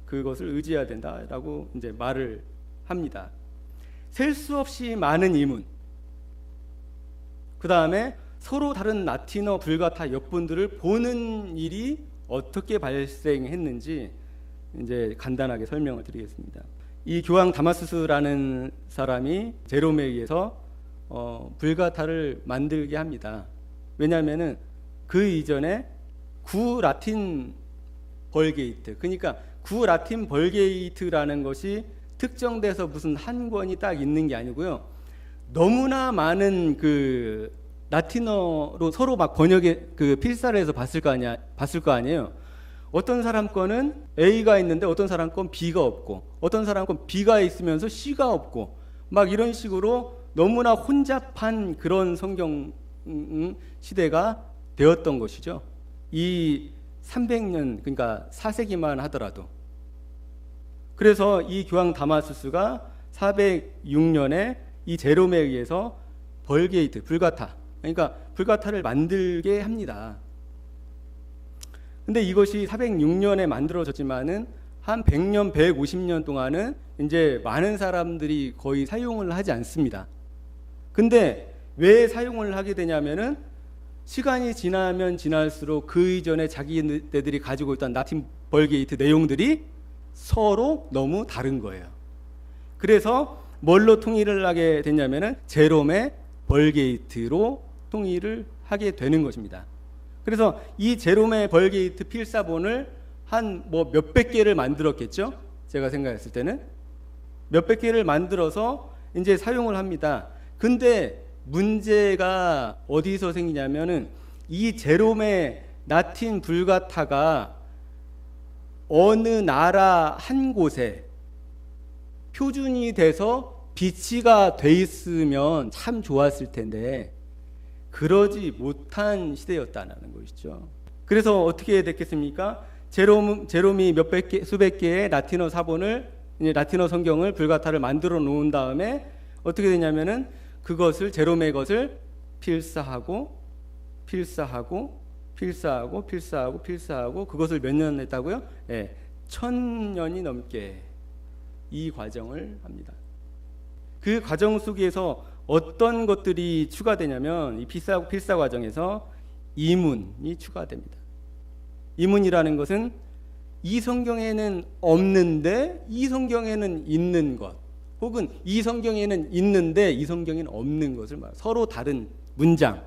그것을 의지해야 된다라고 이제 말을 합니다. 셀 수 없이 많은 이문, 그 다음에 서로 다른 라틴어 불가타 역본들을 보는 일이 어떻게 발생했는지 이제 간단하게 설명을 드리겠습니다. 이 교황 다마수스라는 사람이 제롬에 의해서 불가타를 만들게 합니다. 왜냐하면은 그 이전에 구라틴 벌게이트, 그러니까 구라틴 벌게이트라는 것이 특정돼서 무슨 한 권이 딱 있는 게 아니고요. 너무나 많은 그 라틴어로 서로 막 번역에 그 필사를 해서 봤을 거 아니에요. 어떤 사람 거는 A가 있는데 어떤 사람 건 B가 없고, 어떤 사람 건 B가 있으면서 C가 없고, 막 이런 식으로 너무나 혼잡한 그런 성경 시대가 되었던 것이죠. 이 300년, 그러니까 4세기만 하더라도. 그래서 이 교황 다마수스가 406년에 이 제롬에 의해서 벌게이트, 불가타, 그러니까 불가타를 만들게 합니다. 근데 이것이 406년에 만들어졌지만은 한 100년, 150년 동안은 이제 많은 사람들이 거의 사용을 하지 않습니다. 근데 왜 사용을 하게 되냐면은 시간이 지나면 지날수록 그 이전에 자기네들이 가지고 있던 라틴 벌게이트 내용들이 서로 너무 다른 거예요. 그래서 뭘로 통일을 하게 됐냐면은 제롬의 벌게이트로 통일을 하게 되는 것입니다. 그래서 이 제롬의 벌게이트 필사본을 한 뭐 몇백 개를 만들었겠죠. 제가 생각했을 때는 몇백 개를 만들어서 이제 사용을 합니다. 근데 문제가 어디서 생기냐면은 이 제롬의 라틴 불가타가 어느 나라 한 곳에 표준이 돼서 비치가 돼 있으면 참 좋았을 텐데 그러지 못한 시대였다는 것이죠. 그래서 어떻게 됐겠습니까? 제롬이 몇백 개, 수백 개의 라틴어 사본을, 라틴어 성경을, 불가타를 만들어 놓은 다음에 어떻게 되냐면은 제롬의 것을 필사하고 그것을 몇 년 했다고요? 1000년이 넘게 이 과정을 합니다. 그 과정 속에서 어떤 것들이 추가되냐면 이 필사 과정에서 이문이 추가됩니다. 이문이라는 것은 이 성경에는 없는데 이 성경에는 있는 것, 혹은 이 성경에는 있는데 이 성경에는 없는 것을 말합니다. 서로 다른 문장을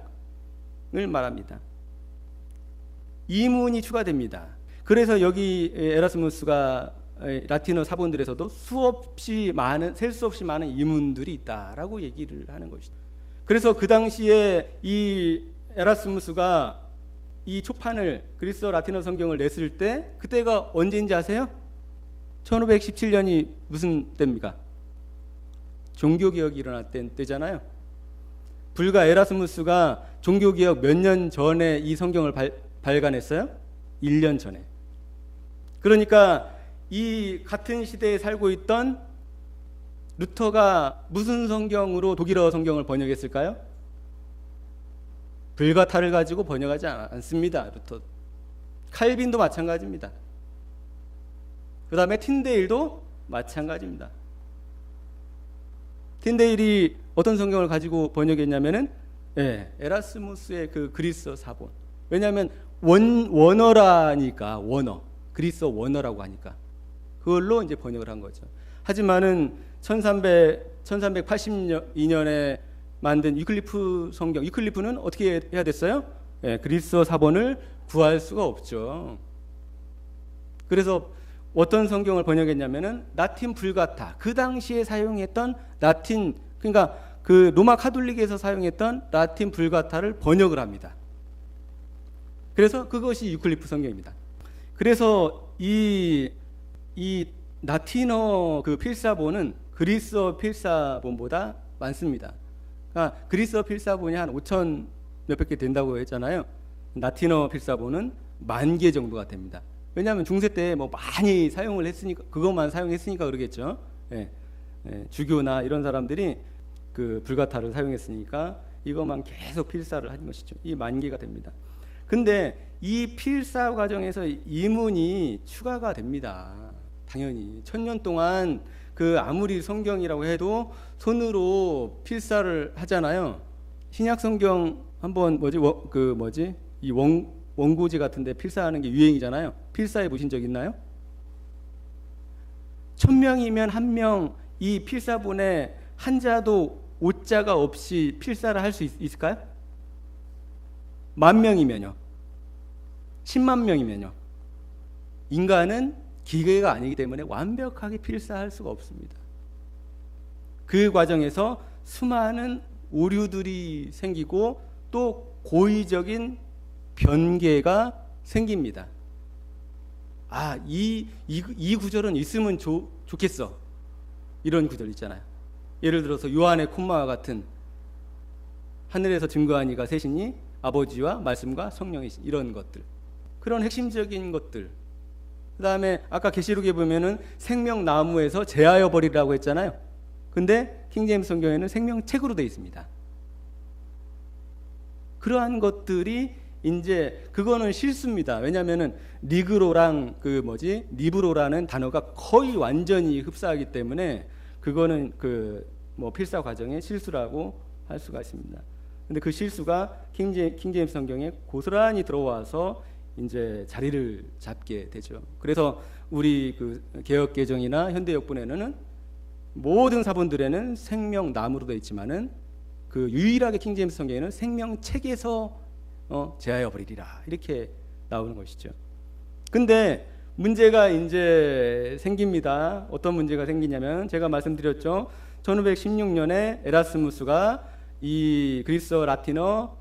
말합니다. 이문이 추가됩니다. 그래서 여기 에라스무스가 라틴어 사본들에서도 셀 수 없이 많은 이문들이 있다라고 얘기를 하는 것이죠. 그래서 그 당시에 이 에라스무스가 이 초판을, 그리스어 라틴어 성경을 냈을 때 그때가 언제인지 아세요? 1517년이 무슨 때입니까? 종교개혁이 일어날 때잖아요. 불과 에라스무스가 종교개혁 몇 년 전에 이 성경을 발간했어요? 1년 전에. 그러니까 이 같은 시대에 살고 있던 루터가 무슨 성경으로 독일어 성경을 번역했을까요? 불가타를 가지고 번역하지 않습니다. 루터. 칼빈도 마찬가지입니다. 그 다음에 틴데일도 마찬가지입니다. 틴데일이 어떤 성경을 가지고 번역했냐면은 에라스무스의 그 그리스어 사본. 왜냐하면 원어라니까, 그리스어 원어라고 하니까 그걸로 이제 번역을 한 거죠. 하지만은 1382년에 만든 위클리프 성경, 위클리프는 어떻게 해야 됐어요? 그리스어 사본을 구할 수가 없죠. 그래서 어떤 성경을 번역했냐면은 라틴 불가타, 그 당시에 사용했던 라틴, 그러니까 그 로마 카톨릭에서 사용했던 라틴 불가타를 번역을 합니다. 그래서 그것이 유클리프 성경입니다. 그래서 이 라틴어 그 필사본은 그리스어 필사본보다 많습니다. 그러니까 그리스어 필사본이 한 5천 몇백 개 된다고 했잖아요. 라틴어 필사본은 10,000개 정도가 됩니다. 왜냐하면 중세 때 뭐 많이 사용을 했으니까, 그것만 사용했으니까 그러겠죠. 주교나 이런 사람들이 그 불가타를 사용했으니까 이것만 계속 필사를 하는 것이죠. 이 10,000개가 됩니다. 근데 이 필사 과정에서 이문이 추가가 됩니다. 당연히 1000년 동안 그 아무리 성경이라고 해도 손으로 필사를 하잖아요. 신약 성경 한번 이 원고지 같은데 필사하는 게 유행이잖아요. 필사해 보신 적 있나요? 1000명이면 1명 이 필사본에 한자도 오자가 없이 필사를 할 수 있을까요? 10,000명이면요. 10만 명이면요. 인간은 기계가 아니기 때문에 완벽하게 필사할 수가 없습니다. 그 과정에서 수많은 오류들이 생기고 또 고의적인 변개가 생깁니다. 이 구절은 있으면 좋겠어. 이런 구절 있잖아요. 예를 들어서 요한의 콤마와 같은 하늘에서 증거하니가 셋이니 아버지와 말씀과 성령이신, 이런 것들, 그런 핵심적인 것들. 그 다음에 아까 계시록에 보면은 생명나무에서 제하여 버리라고 했잖아요. 근데 킹제임스 성경에는 생명책으로 되어 있습니다. 그러한 것들이 이제 그거는 실수입니다. 왜냐하면은 리브로라는 단어가 거의 완전히 흡사하기 때문에 그거는 필사 과정의 실수라고 할 수가 있습니다. 근데 그 실수가 킹제임스 성경에 고스란히 들어와서 이제 자리를 잡게 되죠. 그래서 우리 그 개역 개정이나 현대 역본에는 모든 사본들에는 생명나무로 되어 있지만은 그 유일하게 킹제임스 성경에는 생명책에서 제하여 버리리라 이렇게 나오는 것이죠. 근데 문제가 이제 생깁니다. 어떤 문제가 생기냐면 제가 말씀드렸죠. 1516년에 에라스무스가 이 그리스어 라틴어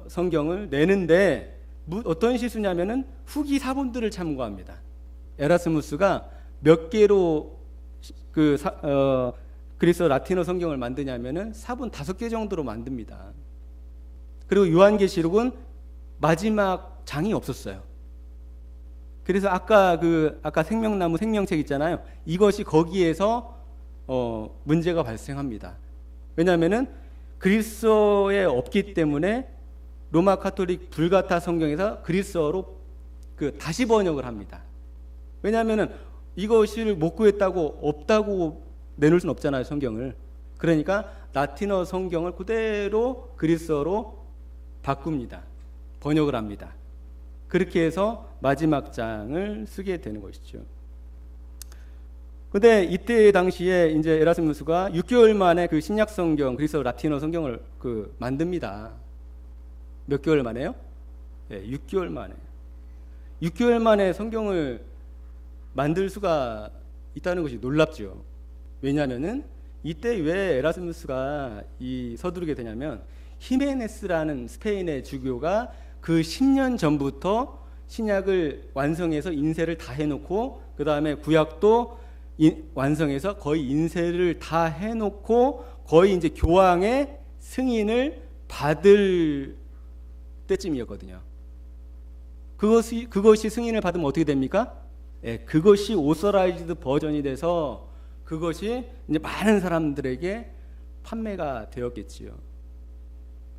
성경을 내는데 어떤 실수냐면은 후기 사본들을 참고합니다. 에라스무스가 몇 개로 그리스어 라틴어 성경을 만드냐면은 사본 5개 정도로 만듭니다. 그리고 요한계시록은 마지막 장이 없었어요. 그래서 아까 생명나무 생명책 있잖아요. 이것이 거기에서 문제가 발생합니다. 왜냐하면은 그리스어에 없기 때문에 로마 카톨릭 불가타 성경에서 그리스어로 다시 번역을 합니다. 왜냐하면은 이것을 못 구했다고 없다고 내놓을 수는 없잖아요, 성경을. 그러니까 라틴어 성경을 그대로 그리스어로 바꿉니다. 번역을 합니다. 그렇게 해서 마지막 장을 쓰게 되는 것이죠. 근데 이때 당시에 이제 에라스무스가 6개월 만에 그 신약 성경, 그리스어 라틴어 성경을 만듭니다. 몇 개월 만에요? 네, 6개월 만에. 6개월 만에 성경을 만들 수가 있다는 것이 놀랍죠. 왜냐하면은 이때 왜 에라스무스가 서두르게 되냐면 히메네스라는 스페인의 주교가 그 10년 전부터 신약을 완성해서 인쇄를 다 해놓고 그 다음에 구약도 완성해서 거의 인쇄를 다 해놓고 거의 이제 교황의 승인을 받을 때쯤이었거든요. 그것이 승인을 받으면 어떻게 됩니까? 그것이 오서라이즈드 버전이 돼서 그것이 이제 많은 사람들에게 판매가 되었겠지요.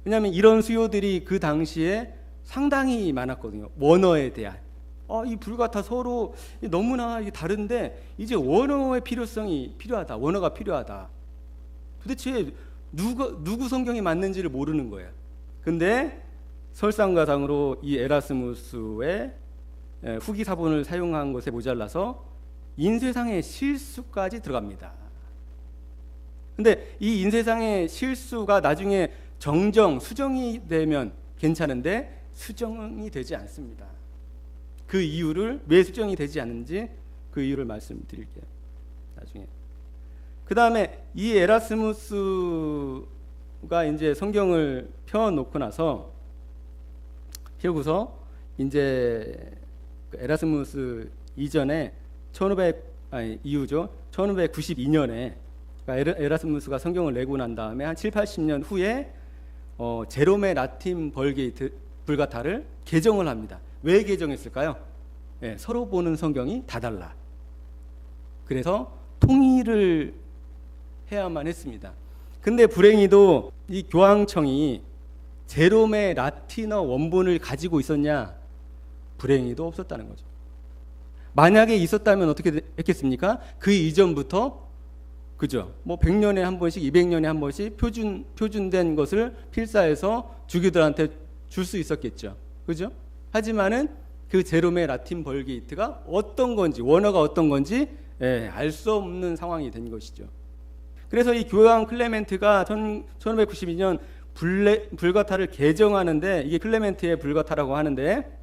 왜냐하면 이런 수요들이 그 당시에 상당히 많았거든요. 원어에 대한. 이 불가타 서로 너무나 다른데 이제 원어의 필요성이 필요하다. 원어가 필요하다. 도대체 누구 성경이 맞는지를 모르는 거예요. 근데 설상가상으로 이 에라스무스의 후기 사본을 사용한 것에 모자라서 인쇄상의 실수까지 들어갑니다. 근데 이 인쇄상의 실수가 나중에 수정이 되면 괜찮은데 수정이 되지 않습니다. 그 이유를 왜 수정이 되지 않는지 그 이유를 말씀드릴게요. 나중에. 그 다음에 이 에라스무스가 이제 성경을 펴놓고 나서 이제 에라스무스 이전에 이후죠. 1592년에 에라스무스가 성경을 내고 난 다음에 한 7, 80년 후에 제롬의 라틴 불가타를 개정을 합니다. 왜 개정했을까요? 서로 보는 성경이 다 달라. 그래서 통일을 해야만 했습니다. 근데 불행히도 이 교황청이 제롬의 라틴어 원본을 가지고 있었냐? 불행히도 없었다는 거죠. 만약에 있었다면 어떻게 했겠습니까? 그 이전부터 그죠? 100년에 한 번씩, 200년에 한 번씩 표준된 것을 필사해서 주교들한테 줄 수 있었겠죠. 그죠? 하지만은 그 제롬의 라틴 벌게이트가 어떤 건지, 원어가 어떤 건지 알 수 없는 상황이 된 것이죠. 그래서 이 교황 클레멘트가 1592년 불가타를 개정하는데, 이게 클레멘트의 불가타라고 하는데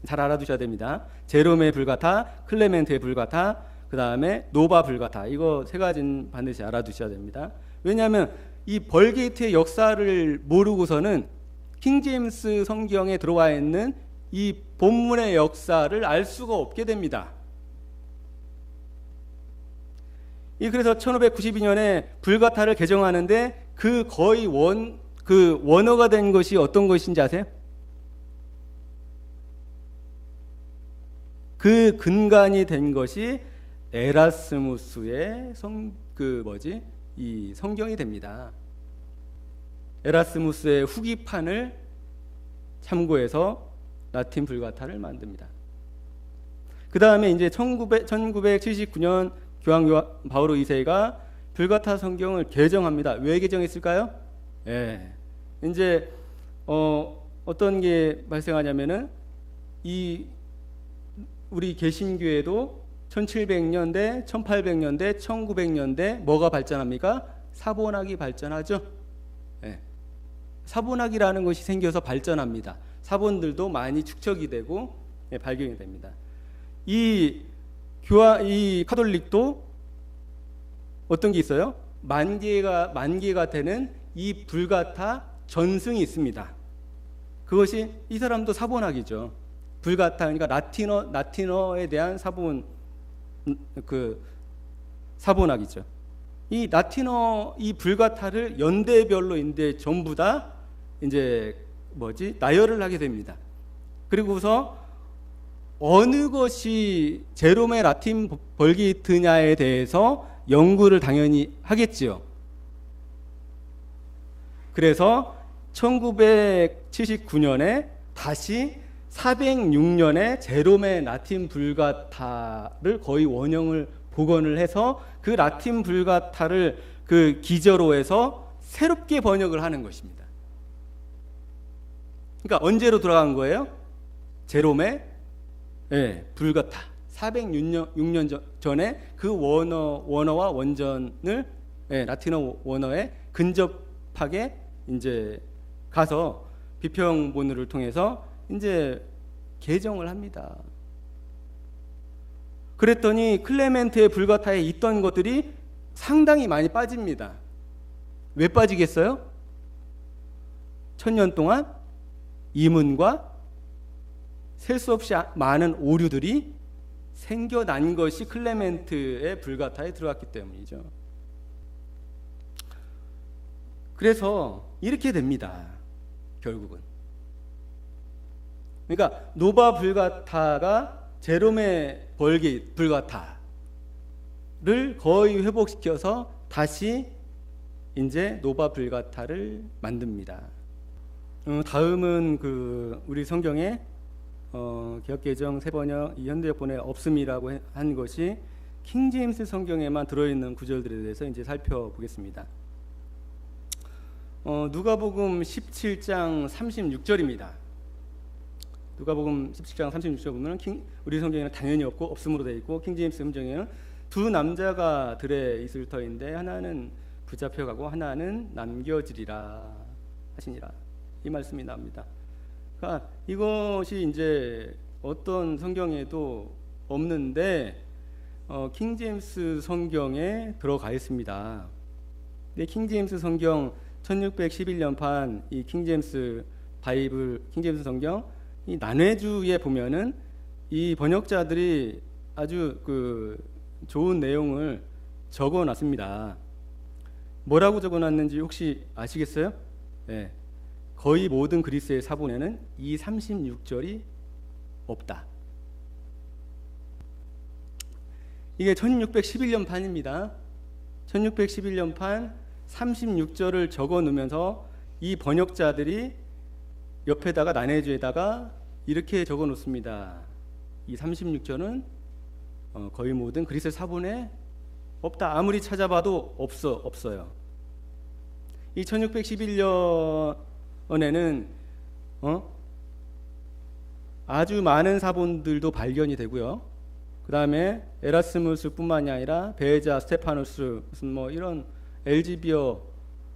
잘 알아두셔야 됩니다. 제롬의 불가타, 클레멘트의 불가타, 그 다음에 노바 불가타, 이거 세 가지는 반드시 알아두셔야 됩니다. 왜냐하면 이 벌게이트의 역사를 모르고서는 킹제임스 성경에 들어와 있는 이 본문의 역사를 알 수가 없게 됩니다. 그래서 1592년에 불가타를 개정하는데 거의 원어가 된 것이 어떤 것인지 아세요? 그 근간이 된 것이 에라스무스의 이 성경이 됩니다. 에라스무스의 후기판을 참고해서 라틴 불가타를 만듭니다. 그 다음에 이제 1979년 교황 바오로 2세가 불가타 성경을 개정합니다. 왜 개정했을까요? 이제 어떤 게 발생하냐면은 우리 개신교에도 1700년대, 1800년대, 1900년대 뭐가 발전합니까? 사본학이 발전하죠. 사본학이라는 것이 생겨서 발전합니다. 사본들도 많이 축적이 되고 발견이 됩니다. 이 카톨릭도 어떤 게 있어요? 만개가 되는 이 불가타 전승이 있습니다. 그것이 이 사람도 사본학이죠. 불가타, 그러니까 라틴어에 대한 사본학이죠. 이 라틴어 이 불가타를 연대별로 이제 전부 다 이제 나열을 하게 됩니다. 그리고서 어느 것이 제롬의 라틴 벌기트냐에 대해서 연구를 당연히 하겠지요. 그래서 1979년에 다시 406년에 제롬의 라틴 불가타를 거의 원형을 복원을 해서 그 라틴 불가타를 그 기저로 해서 새롭게 번역을 하는 것입니다. 그러니까 언제로 돌아간 거예요? 제롬의 불가타 406년 전에 그 원어와 원전을 라틴어 원어에 근접하게 이제 가서 비평본을 통해서 이제 개정을 합니다. 그랬더니 클레멘트의 불가타에 있던 것들이 상당히 많이 빠집니다. 왜 빠지겠어요? 1000년 동안 이문과 셀 수 없이 많은 오류들이 생겨난 것이 클레멘트의 불가타에 들어갔기 때문이죠. 그래서 이렇게 됩니다. 결국은. 그러니까 노바 불가타가 제롬의 불가타를 거의 회복시켜서 다시 이제 노바 불가타를 만듭니다. 다음은 우리 성경에 개역개정 세번역 이 현대역본에 없음이라고 한 것이 킹제임스 성경에만 들어있는 구절들에 대해서 이제 살펴보겠습니다. 누가복음 17장 36절입니다. 누가복음 17장 36절 보면 우리 성경에는 당연히 없고 없음으로 되어 있고 킹제임스 성경에는 두 남자가 들에 있을 터인데 하나는 붙잡혀가고 하나는 남겨지리라 하시니라, 이 말씀이 나옵니다. 그러니까 이것이 이제 어떤 성경에도 없는데 킹제임스 성경에 들어가 있습니다. 근데 킹제임스 성경 1611년판 이 킹제임스 바이블, 킹제임스 성경 이 난해주에 보면은 이 번역자들이 아주 좋은 내용을 적어놨습니다. 뭐라고 적어놨는지 혹시 아시겠어요? 네. 거의 모든 그리스의 사본에는 이 36절이 없다. 이게 1611년 판입니다. 1611년 판 36절을 적어 놓으면서 이 번역자들이 옆에다가 난해주에다가 이렇게 적어 놓습니다. 이 36절은 거의 모든 그리스 사본에 없다. 아무리 찾아봐도 없어요. 이 1611년에는 아주 많은 사본들도 발견이 되고요. 그 다음에 에라스무스뿐만이 아니라 베자, 스테파누스, 무슨 이런 엘지비어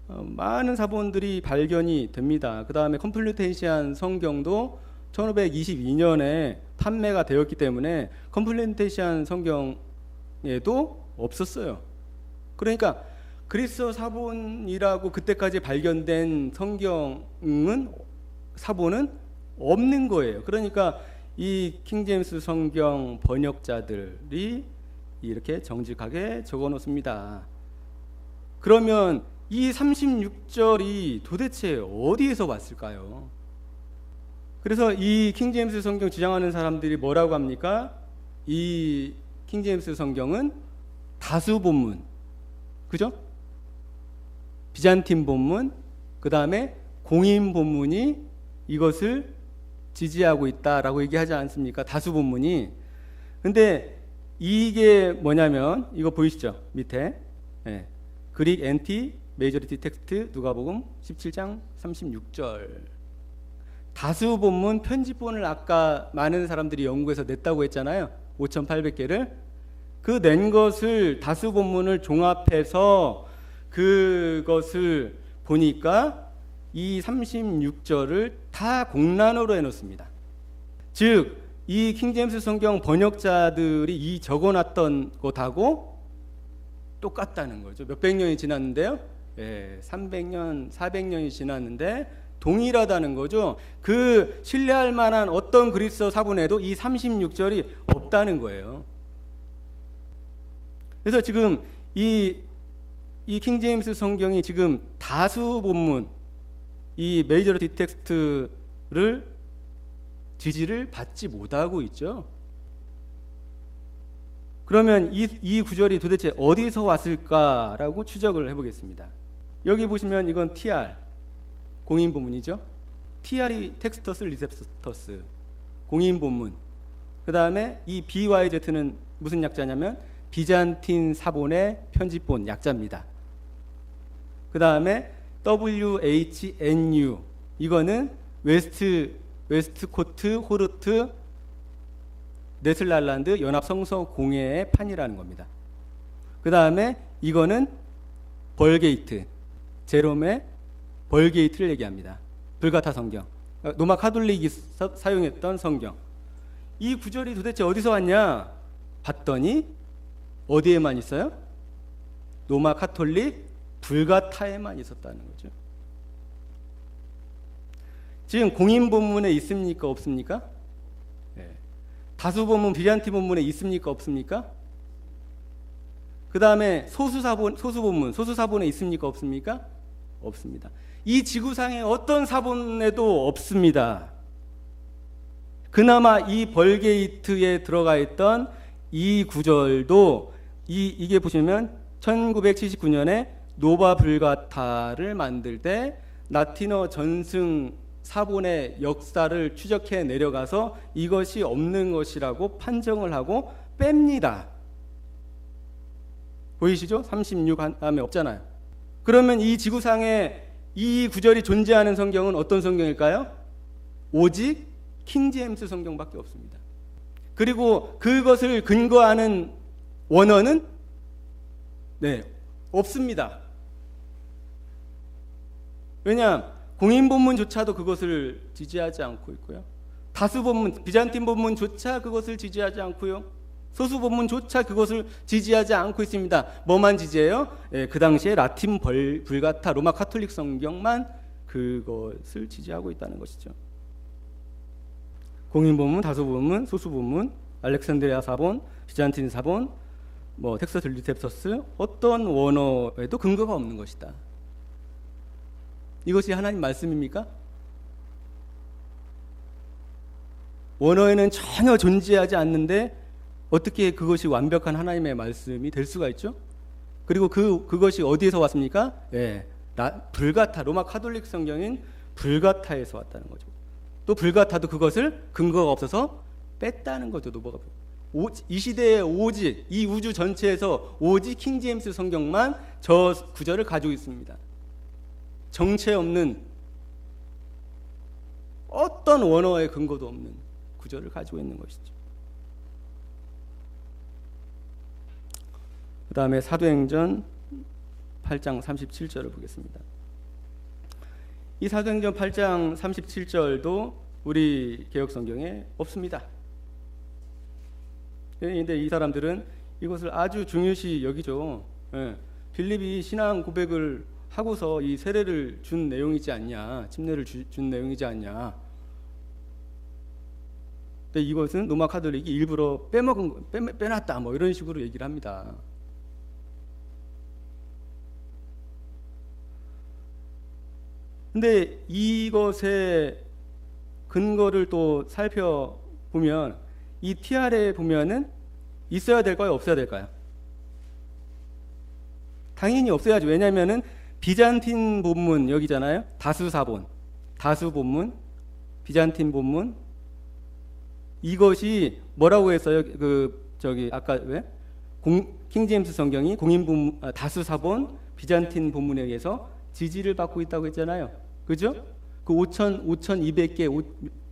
많은 사본들이 발견이 됩니다. 그 다음에 컴플루텐시안 성경도 1522년에 판매가 되었기 때문에 컴플루텐시안 성경에도 없었어요. 그러니까 그리스어 사본이라고 그때까지 발견된 사본은 없는 거예요. 그러니까 이 킹제임스 성경 번역자들이 이렇게 정직하게 적어 놓습니다. 그러면 이 36절이 도대체 어디에서 왔을까요? 그래서 이 킹제임스 성경 주장하는 사람들이 뭐라고 합니까? 이 킹제임스 성경은 다수 본문, 그죠? 비잔틴 본문, 그 다음에 공인 본문이 이것을 지지하고 있다라고 얘기하지 않습니까? 다수 본문이. 근데 이게 뭐냐면 이거 보이시죠? 밑에 그릭 엔티 메이저리티 텍스트 누가복음 17장 36절. 다수 본문 편집본을 아까 많은 사람들이 연구해서 냈다고 했잖아요. 5,800개를. 그 낸 것을 다수 본문을 종합해서 그것을 보니까 이 36절을 다 공란어로 해놓습니다. 즉 이 킹제임스 성경 번역자들이 이 적어놨던 것하고 똑같다는 거죠. 몇백 년이 지났는데요. 300년, 400년이 지났는데 동일하다는 거죠. 그 신뢰할 만한 어떤 그리스어 사본에도 이 36절이 없다는 거예요. 그래서 지금 이 킹제임스 성경이 지금 다수 본문, 이 메이저리티 텍스트를 지지를 받지 못하고 있죠. 그러면 이 구절이 도대체 어디서 왔을까라고 추적을 해보겠습니다. 여기 보시면 이건 TR, 공인 본문이죠. TR이 텍스터스 리셉터스, 공인 본문. 그 다음에 이 BYZ는 무슨 약자냐면 비잔틴 사본의 편집본 약자입니다. 그 다음에 WHNU, 이거는 웨스트코트 호르트 네슬랄란드 연합성서공회의 판이라는 겁니다. 그 다음에 이거는 벌게이트, 제롬의 벌게이트를 얘기합니다. 불가타 성경, 로마 카톨릭이 사용했던 성경. 이 구절이 도대체 어디서 왔냐 봤더니 어디에만 있어요? 로마 카톨릭 불가타에만 있었다는 거죠. 지금 공인 본문에 있습니까? 없습니까? 다수 본문, 비잔틴 본문에 있습니까? 없습니까? 그 다음에 소수 본문, 소수 사본에 있습니까? 없습니까? 없습니다. 이 지구상의 어떤 사본에도 없습니다. 그나마 이 벌게이트에 들어가 있던 이 구절도 이게 보시면 1979년에 노바 불가타를 만들 때 라틴어 전승 사본의 역사를 추적해 내려가서 이것이 없는 것이라고 판정을 하고 뺍니다. 보이시죠? 36 다음에 없잖아요. 그러면 이 지구상에 이 구절이 존재하는 성경은 어떤 성경일까요? 오직 킹제임스 성경밖에 없습니다. 그리고 그것을 근거하는 원어는 없습니다. 왜냐? 공인 본문조차도 그것을 지지하지 않고 있고요. 다수 본문, 비잔틴 본문조차 그것을 지지하지 않고요. 소수 본문조차 그것을 지지하지 않고 있습니다. 뭐만 지지해요? 그 당시에 라틴 불가타 로마 카톨릭 성경만 그것을 지지하고 있다는 것이죠. 공인 본문, 다수 본문, 소수 본문, 알렉산드리아 사본, 비잔틴 사본, 텍스터스 리셉터스, 어떤 원어에도 근거가 없는 것이다. 이것이 하나님 말씀입니까? 원어에는 전혀 존재하지 않는데 어떻게 그것이 완벽한 하나님의 말씀이 될 수가 있죠? 그리고 그것이 어디에서 왔습니까? 불가타, 로마 카톨릭 성경인 불가타에서 왔다는 거죠. 또 불가타도 그것을 근거가 없어서 뺐다는 거죠. 이 시대에 오직 이 우주 전체에서 오직 킹제임스 성경만 저 구절을 가지고 있습니다. 정체 없는 어떤 원어의 근거도 없는 구절을 가지고 있는 것이죠. 그 다음에 사도행전 8장 37절을 보겠습니다. 이 사도행전 8장 37절도 우리 개역성경에 없습니다. 그런데 이 사람들은 이것을 아주 중요시 여기죠. 빌립이 신앙 고백을 하고서 이 세례를 준 내용이지 않냐, 침례를 준 내용이지 않냐. 근데 이것은 로마 카톨릭이 일부러 빼놨다, 이런 식으로 얘기를 합니다. 근데 이것의 근거를 또 살펴보면 이 TR에 보면은 있어야 될까요? 없어야 될까요? 당연히 없어야죠. 왜냐하면은 비잔틴 본문 여기잖아요. 다수 사본, 다수 본문, 비잔틴 본문. 이것이 뭐라고 했어요? 아까 킹제임스 성경이 공인 본문, 다수 사본, 비잔틴 본문에 의해서 지지를 받고 있다고 했잖아요. 그죠? 그 5,200개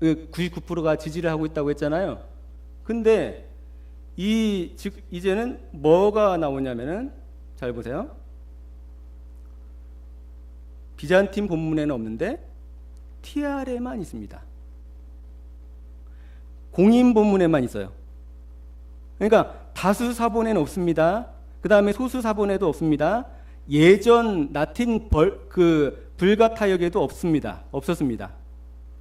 99%가 지지를 하고 있다고 했잖아요. 근데 이제는 뭐가 나오냐면은 잘 보세요. 비잔틴 본문에는 없는데 TR에만 있습니다. 공인 본문에만 있어요. 그러니까 다수 사본에는 없습니다. 그 다음에 소수 사본에도 없습니다. 예전 라틴 불가타역에도 없었습니다.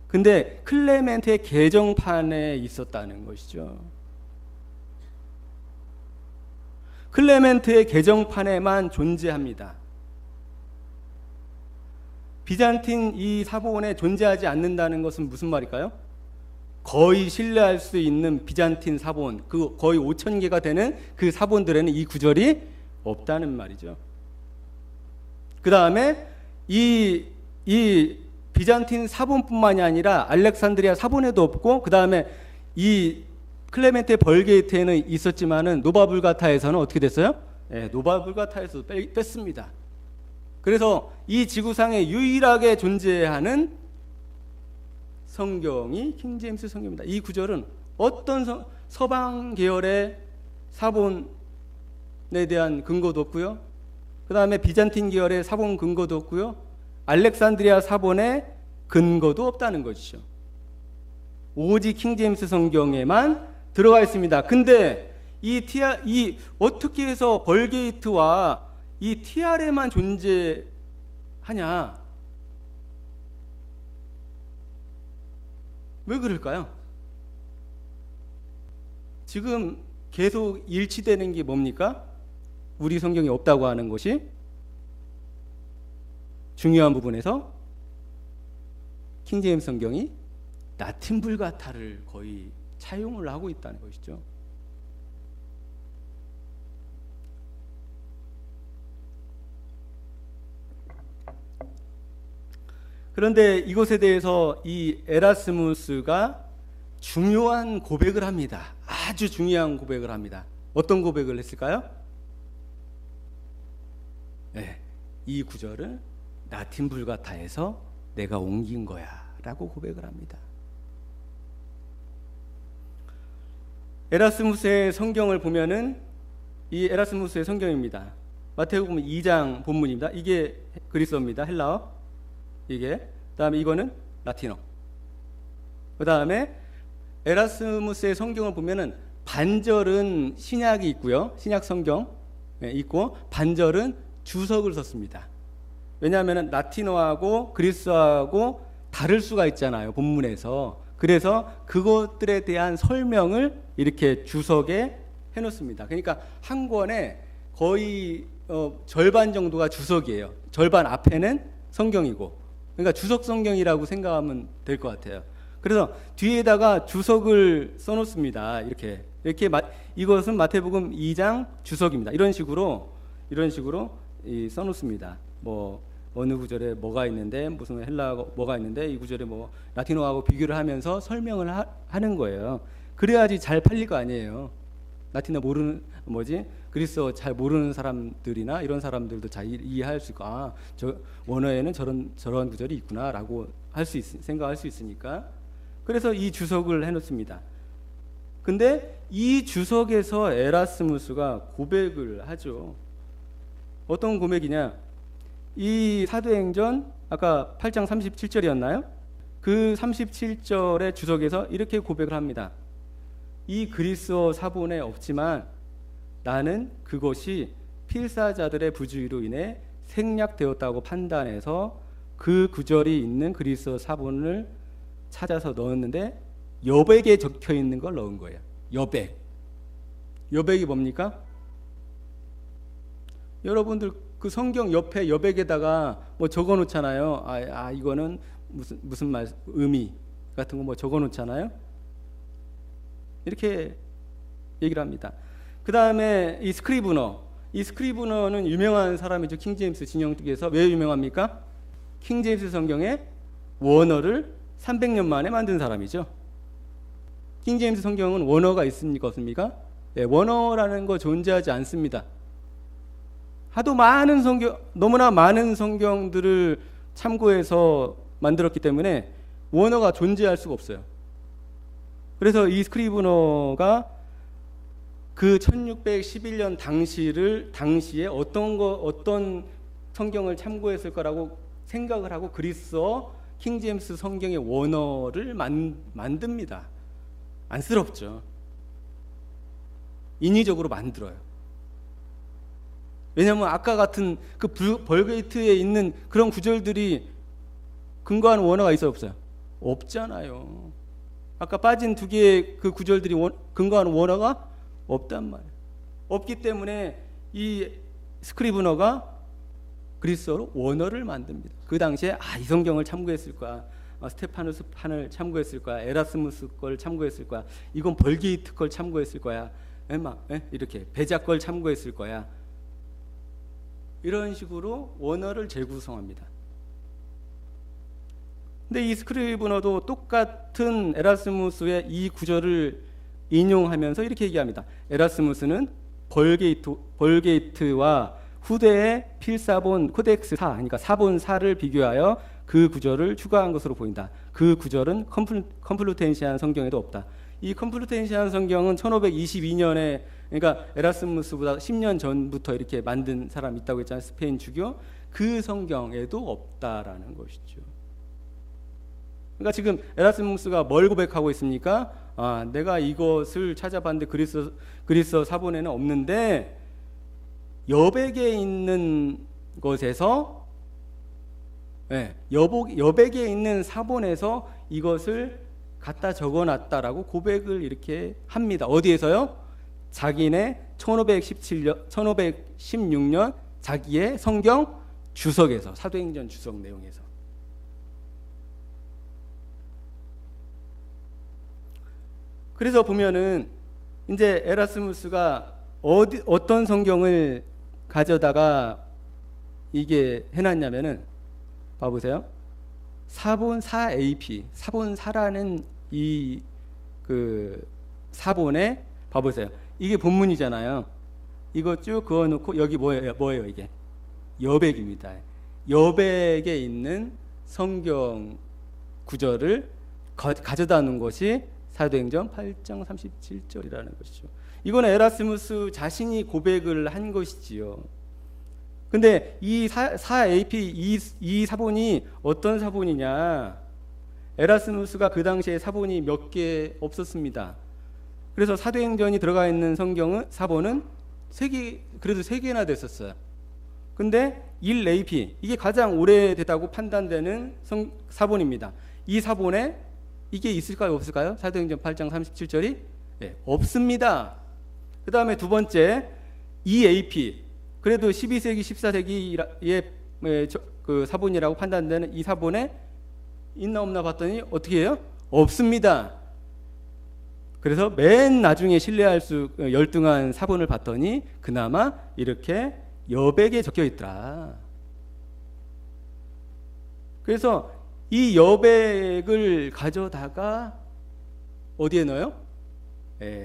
근데 클레멘트의 개정판에 있었다는 것이죠. 클레멘트의 개정판에만 존재합니다. 비잔틴 이 사본에 존재하지 않는다는 것은 무슨 말일까요? 거의 신뢰할 수 있는 비잔틴 사본, 그 거의 5,000개가 되는 그 사본들에는 이 구절이 없다는 말이죠. 그 다음에 이 비잔틴 사본뿐만이 아니라 알렉산드리아 사본에도 없고, 그 다음에 이 클레멘테 벌게이트에는 있었지만은 노바 불가타에서는 어떻게 됐어요? 네, 노바 불가타에서 뺐습니다. 그래서 이 지구상에 유일하게 존재하는 성경이 킹제임스 성경입니다. 이 구절은 어떤 서방 계열의 사본에 대한 근거도 없고요. 그 다음에 비잔틴 계열의 사본 근거도 없고요. 알렉산드리아 사본의 근거도 없다는 것이죠. 오직 킹제임스 성경에만 들어가 있습니다. 근데 이 어떻게 해서 벌게이트와 이 TR에만 존재하냐? 왜 그럴까요? 지금 계속 일치되는 게 뭡니까? 우리 성경이 없다고 하는 것이 중요한 부분에서 킹제임스 성경이 라틴 불가타를 거의 차용을 하고 있다는 것이죠. 그런데 이것에 대해서 이 에라스무스가 중요한 고백을 합니다. 아주 중요한 고백을 합니다. 어떤 고백을 했을까요? 네, 이 구절을 라틴 불가타에서 내가 옮긴 거야 라고 고백을 합니다. 에라스무스의 성경을 보면은 이 에라스무스의 성경입니다. 마태복음 2장 본문입니다. 이게 그리스어입니다. 헬라어. 이게 그다음에 이거는 라틴어. 그다음에 에라스무스의 성경을 보면은 반절은 신약이 있고요. 신약 성경 있고 반절은 주석을 썼습니다. 왜냐하면 라틴어하고 그리스어하고 다를 수가 있잖아요. 본문에서. 그래서 그것들에 대한 설명을 이렇게 주석에 해놓습니다. 그러니까 한 권에 거의 절반 정도가 주석이에요. 절반 앞에는 성경이고. 그러니까 주석 성경이라고 생각하면 될 것 같아요. 그래서 뒤에다가 주석을 써놓습니다. 이렇게 이것은 마태복음 2장 주석입니다. 이런 식으로 써놓습니다. 뭐 어느 구절에 뭐가 있는데 무슨 헬라어 뭐가 있는데 이 구절에 뭐 라틴어하고 비교를 하면서 설명을 하는 거예요. 그래야지 잘 팔릴 거 아니에요. 라틴어 모르는 그리스어 잘 모르는 사람들이나 이런 사람들도 잘 이해할 수 있고, 아, 저 원어에는 저런 구절이 있구나라고 생각할 수 있으니까. 그래서 이 주석을 해놓습니다. 근데 이 주석에서 에라스무스가 고백을 하죠. 어떤 고백이냐? 이 사도행전 아까 8장 37절이었나요? 그 37절의 주석에서 이렇게 고백을 합니다. 이 그리스어 사본에 없지만 나는 그것이 필사자들의 부주의로 인해 생략되었다고 판단해서 그 구절이 있는 그리스어 사본을 찾아서 넣었는데 여백에 적혀 있는 걸 넣은 거예요. 여백이 뭡니까? 여러분들 그 성경 옆에 여백에다가 뭐 적어 놓잖아요. 이거는 무슨 말 의미 같은 거 뭐 적어 놓잖아요. 이렇게 얘기를 합니다. 그 다음에 이 스크리브너는 유명한 사람이죠. 킹제임스 진영 쪽에서. 왜 유명합니까? 킹제임스 성경의 원어를 300년 만에 만든 사람이죠. 킹제임스 성경은 원어가 있습니까? 없습니까? 네, 원어라는 거 존재하지 않습니다. 너무나 많은 성경들을 참고해서 만들었기 때문에 원어가 존재할 수가 없어요. 그래서 이 스크리브너가 그 1611년 당시에 어떤 성경을 참고했을 거라고 생각을 하고 그리스어 킹제임스 성경의 원어를 만듭니다. 안쓰럽죠. 인위적으로 만들어요. 왜냐하면 아까 같은 그 벌게이트에 있는 그런 구절들이 근거하는 원어가 있어요, 없어요? 없잖아요. 아까 빠진 두 개의 그 구절들이 근거하는 원어가 없단 말이에요. 없기 때문에 이 스크리브너가 그리스어로 원어를 만듭니다. 그 당시에 이 성경을 참고했을 거야. 스테파누스 판을 참고했을 거야. 에라스무스 걸 참고했을 거야. 이건 벌게이트 걸 참고했을 거야. 이렇게 베자 걸 참고했을 거야. 이런 식으로 원어를 재구성합니다. 근데 이 스크리브너도 똑같은 에라스무스의 이 구절을 인용하면서 이렇게 얘기합니다. 에라스무스는 벌게이트와 후대의 필사본 코덱스 4, 그러니까 사본 4를 비교하여 그 구절을 추가한 것으로 보인다. 그 구절은 컴플루텐시안 성경에도 없다. 이 컴플루텐시안 성경은 1522년에, 그러니까 에라스무스보다 10년 전부터 이렇게 만든 사람이 있다고 했잖아요. 스페인 주교. 그 성경에도 없다라는 것이죠. 그러니까 지금 에라스무스가 뭘 고백하고 있습니까? 내가 이것을 찾아봤는데 그리스어 사본에는 없는데 여백에 있는 것에서, 여백에 있는 사본에서 이것을 갖다 적어놨다라고 고백을 이렇게 합니다. 어디에서요? 자기네 1516년 자기의 성경 주석에서, 사도행전 주석 내용에서. 그래서 보면은 이제 에라스무스가 어떤 성경을 가져다가 이게 해놨냐면은, 봐보세요. 사본 4AP, 사본 4라는 이 그 사본에 봐보세요. 이게 본문이잖아요. 이거 쭉 그어놓고 여기 뭐예요 이게? 여백입니다. 여백에 있는 성경 구절을 가져다 놓은 것이 사도행전 8장 37절이라는 것이죠. 이건 에라스무스 자신이 고백을 한 것이지요. 근데 이 4AP 이 사본이 어떤 사본이냐? 에라스무스가 그 당시에 사본이 몇 개 없었습니다. 그래서 사도행전이 들어가 있는 사본은 그래도 3개나 됐었어요. 근데 1AP, 이게 가장 오래됐다고 판단되는 사본입니다. 이 사본에 이게 있을까요, 없을까요? 사도행전 8장 37절이 없습니다. 그 다음에 두 번째 2AP, 그래도 12세기 14세기의 그 사본이라고 판단되는 이 사본에 있나 없나 봤더니 어떻게 해요? 없습니다. 그래서 맨 나중에 신뢰할 수 열등한 사본을 봤더니 그나마 이렇게 여백에 적혀 있더라. 그래서 이 여백을 가져다가 어디에 넣어요?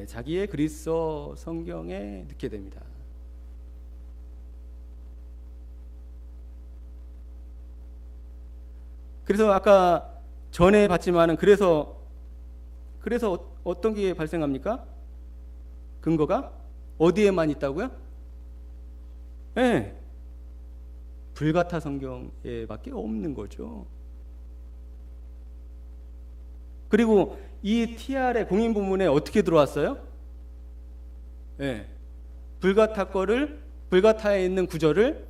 자기의 그리스어 성경에 넣게 됩니다. 그래서 아까 전에 봤지만은 그래서 어떤 게 발생합니까? 근거가 어디에만 있다고요? 불가타 성경에밖에 없는 거죠. 그리고 이 TR의 공인 부문에 어떻게 들어왔어요? 불가타에 있는 구절을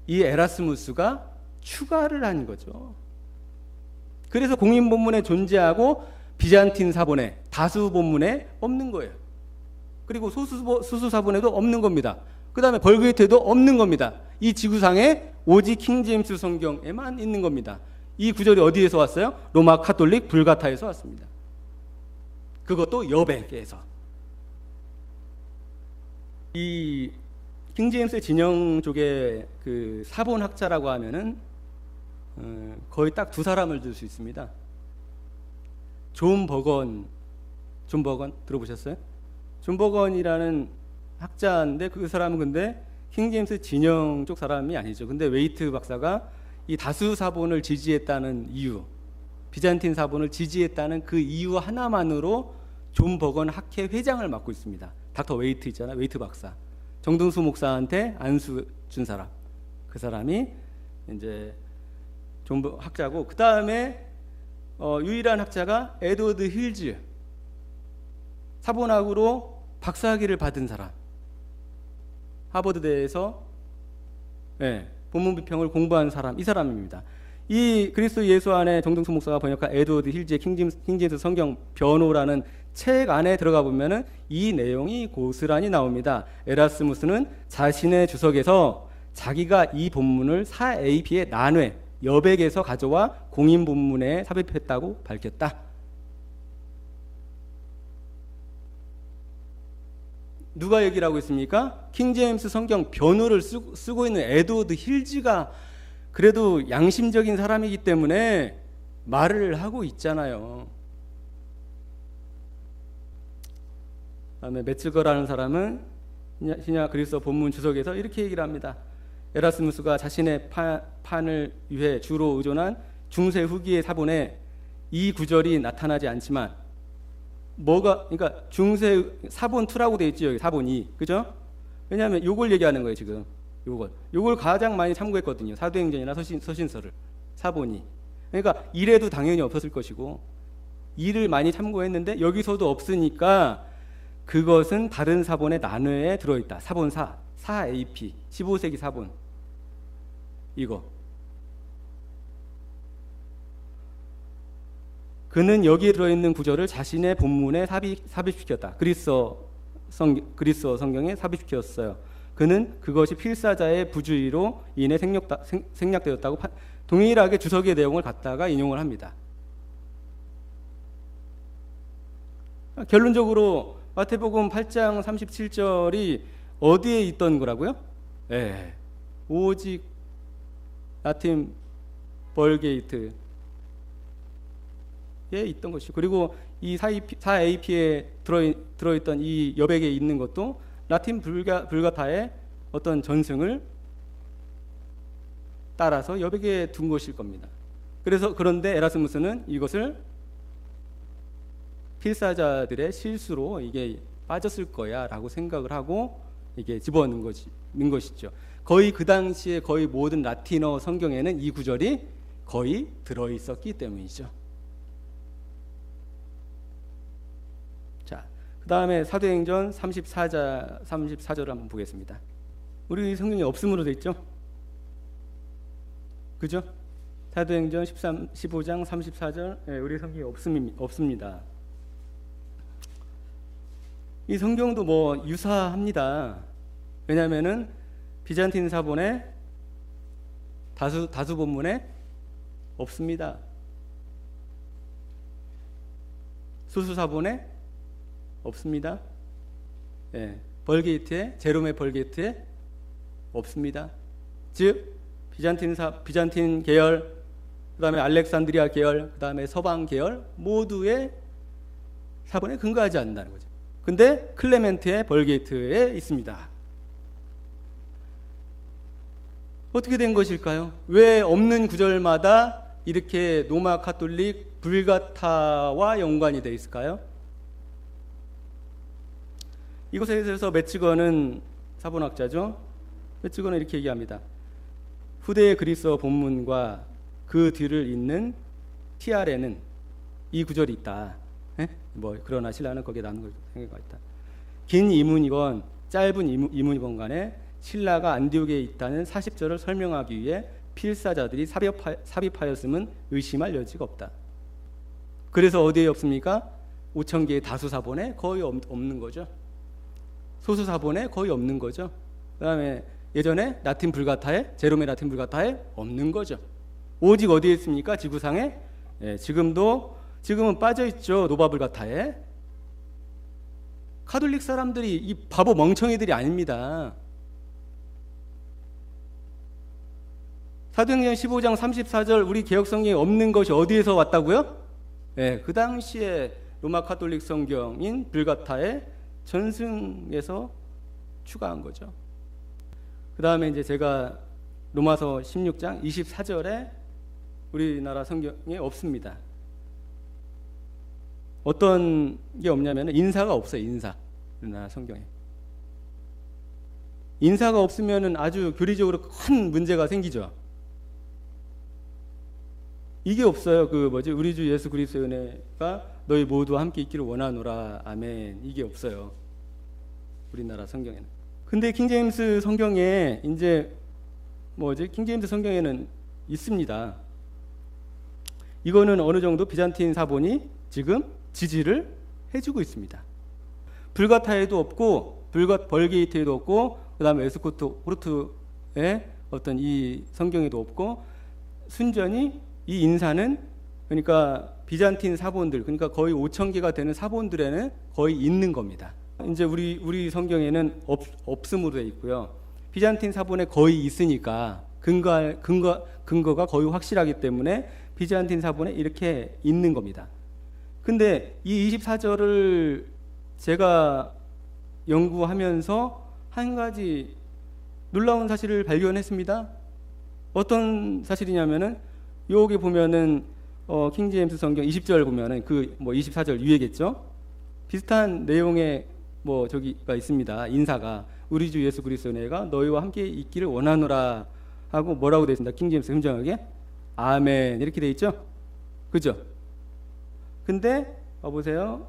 이 에라스무스가 추가를 한 거죠. 그래서 공인 본문에 존재하고 비잔틴 사본에, 다수 본문에 없는 거예요. 그리고 수수 사본에도 없는 겁니다. 그 다음에 벌그이트에도 없는 겁니다. 이 지구상에 오직 킹제임스 성경에만 있는 겁니다. 이 구절이 어디에서 왔어요? 로마 카톨릭 불가타에서 왔습니다. 그것도 여백에서. 이 킹제임스 진영 쪽의 그 사본학자라고 하면은 거의 딱 두 사람을 들 수 있습니다. 존 버건 들어보셨어요? 존 버건이라는 학자인데 그 사람은 근데 킹제임스 진영 쪽 사람이 아니죠. 근데 웨이트 박사가 이 다수 사본을 지지했다는 이유, 비잔틴 사본을 지지했다는 그 이유 하나만으로 존 버건 학회 회장을 맡고 있습니다. 닥터 웨이트 있잖아요. 웨이트 박사. 정등수 목사한테 안수 준 사람. 그 사람이 이제 존 학자고, 그 다음에 유일한 학자가 에드워드 힐즈. 사본학으로 박사학위를 받은 사람, 하버드대에서 본문 비평을 공부한 사람, 이 사람입니다. 이 그리스도 예수 안에 정동수 목사가 번역한 에드워드 힐즈의 킹제임스 성경 변호라는 책 안에 들어가 보면은 이 내용이 고스란히 나옵니다. 에라스무스는 자신의 주석에서 자기가 이 본문을 4AP의 난회, 여백에서 가져와 공인 본문에 삽입했다고 밝혔다. 누가 얘기를 하고 있습니까? 킹제임스 성경 변호를 쓰고 있는 에드워드 힐즈가 그래도 양심적인 사람이기 때문에 말을 하고 있잖아요. 다음에 메츠거라는 사람은 신약 그리스도 본문 주석에서 이렇게 얘기를 합니다. 에라스무스가 자신의 판을 위해 주로 의존한 중세 후기의 사본에 이 구절이 나타나지 않지만 그러니까 중세 사본 2라고 되어 있죠. 여기 사본 2. 그죠? 왜냐하면 요걸 얘기하는 거예요, 지금. 요걸 가장 많이 참고했거든요. 사도행전이나 서신서를. 사본 2. 그러니까 1에도 당연히 없었을 것이고 2를 많이 참고했는데 여기서도 없으니까 그것은 다른 사본의 난회에 들어있다. 사본 4AP 15세기 사본 이거. 그는 여기에 들어있는 구절을 자신의 본문에 삽입시켰다. 그리스어 성경에 삽입시켰어요. 그는 그것이 필사자의 부주의로 인해 생략되었다고 동일하게 주석의 내용을 갖다가 인용을 합니다. 결론적으로 마태복음 8장 37절이 어디에 있던 거라고요? 오직 라틴 벌게이트에 있던 것이, 그리고 이 4AP에 들어있던 이 여백에 있는 것도 라틴 불가타의 어떤 전승을 따라서 여백에 둔 것일 겁니다. 그런데 에라스무스는 이것을 필사자들의 실수로 이게 빠졌을 거야라고 생각을 하고 이게 집어넣는 것이죠. 거의 그 당시에 거의 모든 라틴어 성경에는 이 구절이 거의 들어있었기 때문이죠. 자, 그 다음에 사도행전 34절을 한번 보겠습니다. 우리 성경에 없음으로 되어 있죠? 그죠? 사도행전 15장 34절, 우리 성경에 없습니다. 이 성경도 뭐 유사합니다. 왜냐하면은 비잔틴 사본에 다수 본문에 없습니다. 소수 사본에 없습니다. 제롬의 벌게이트에 없습니다. 즉 비잔틴 계열, 그다음에 알렉산드리아 계열, 그다음에 서방 계열 모두의 사본에 근거하지 않는다는 거죠. 근데 클레멘트의 벌게이트에 있습니다. 어떻게 된 것일까요? 왜 없는 구절마다 이렇게 로마 카톨릭 불가타와 연관이 되어 있을까요? 이것에 대해서 메츠거는 사본학자죠. 메츠거는 이렇게 얘기합니다. 후대의 그리스어 본문과 그 뒤를 잇는 TR에는 이 구절이 있다. 그러나 신라는 거기에 남는 걸 생각하고 있다. 긴 이문이건 짧은 이문이건 간에 신라가 안디옥에 있다는 40절을 설명하기 위해 필사자들이 삽입하였음은 의심할 여지가 없다. 그래서 어디에 없습니까? 5,000개의 다수 사본에 거의 없는 거죠. 소수 사본에 거의 없는 거죠. 그 다음에 예전에 제롬의 라틴 불가타에 없는 거죠. 오직 어디에 있습니까? 지구상에? 지금은 빠져있죠. 노바 불가타에. 카톨릭 사람들이 이 바보 멍청이들이 아닙니다. 사도행전 15장 34절 우리 개혁성경에 없는 것이 어디에서 왔다고요? 그 당시에 로마 카톨릭 성경인 불가타의 전승에서 추가한 거죠. 그 다음에 이제 제가 로마서 16장 24절에 우리나라 성경에 없습니다. 어떤 게 없냐면 인사가 없어요. 우리나라 성경에. 인사가 없으면 아주 교리적으로 큰 문제가 생기죠. 이게 없어요. 우리 주 예수 그리스도의 은혜가 너희 모두와 함께 있기를 원하노라. 아멘. 이게 없어요. 우리나라 성경에는. 근데 킹제임스 성경에 이제 킹제임스 성경에는 있습니다. 이거는 어느 정도 비잔틴 사본이 지금 지지를 해주고 있습니다. 불가타에도 없고 벌게이트에도 없고 그다음에 웨스코트 호르트의 어떤 이 성경에도 없고 순전히 이 인사는 그러니까 비잔틴 사본들 그러니까 거의 5,000개가 되는 사본들에는 거의 있는 겁니다. 이제 우리 성경에는 없음으로 되어 있고요. 비잔틴 사본에 거의 있으니까 근거가 거의 확실하기 때문에 비잔틴 사본에 이렇게 있는 겁니다. 근데 이 24절을 제가 연구하면서 한 가지 놀라운 사실을 발견했습니다. 어떤 사실이냐면은 여기 보면은 킹제임스 성경 20절 보면은 24절 위에겠죠. 비슷한 내용의 저기가 있습니다. 인사가 우리 주 예수 그리스도의 은혜가 너희와 함께 있기를 원하노라 하고 뭐라고 되어 있습니다. 킹제임스 흔정하게 아멘 이렇게 되어 있죠. 그죠? 근데 보세요.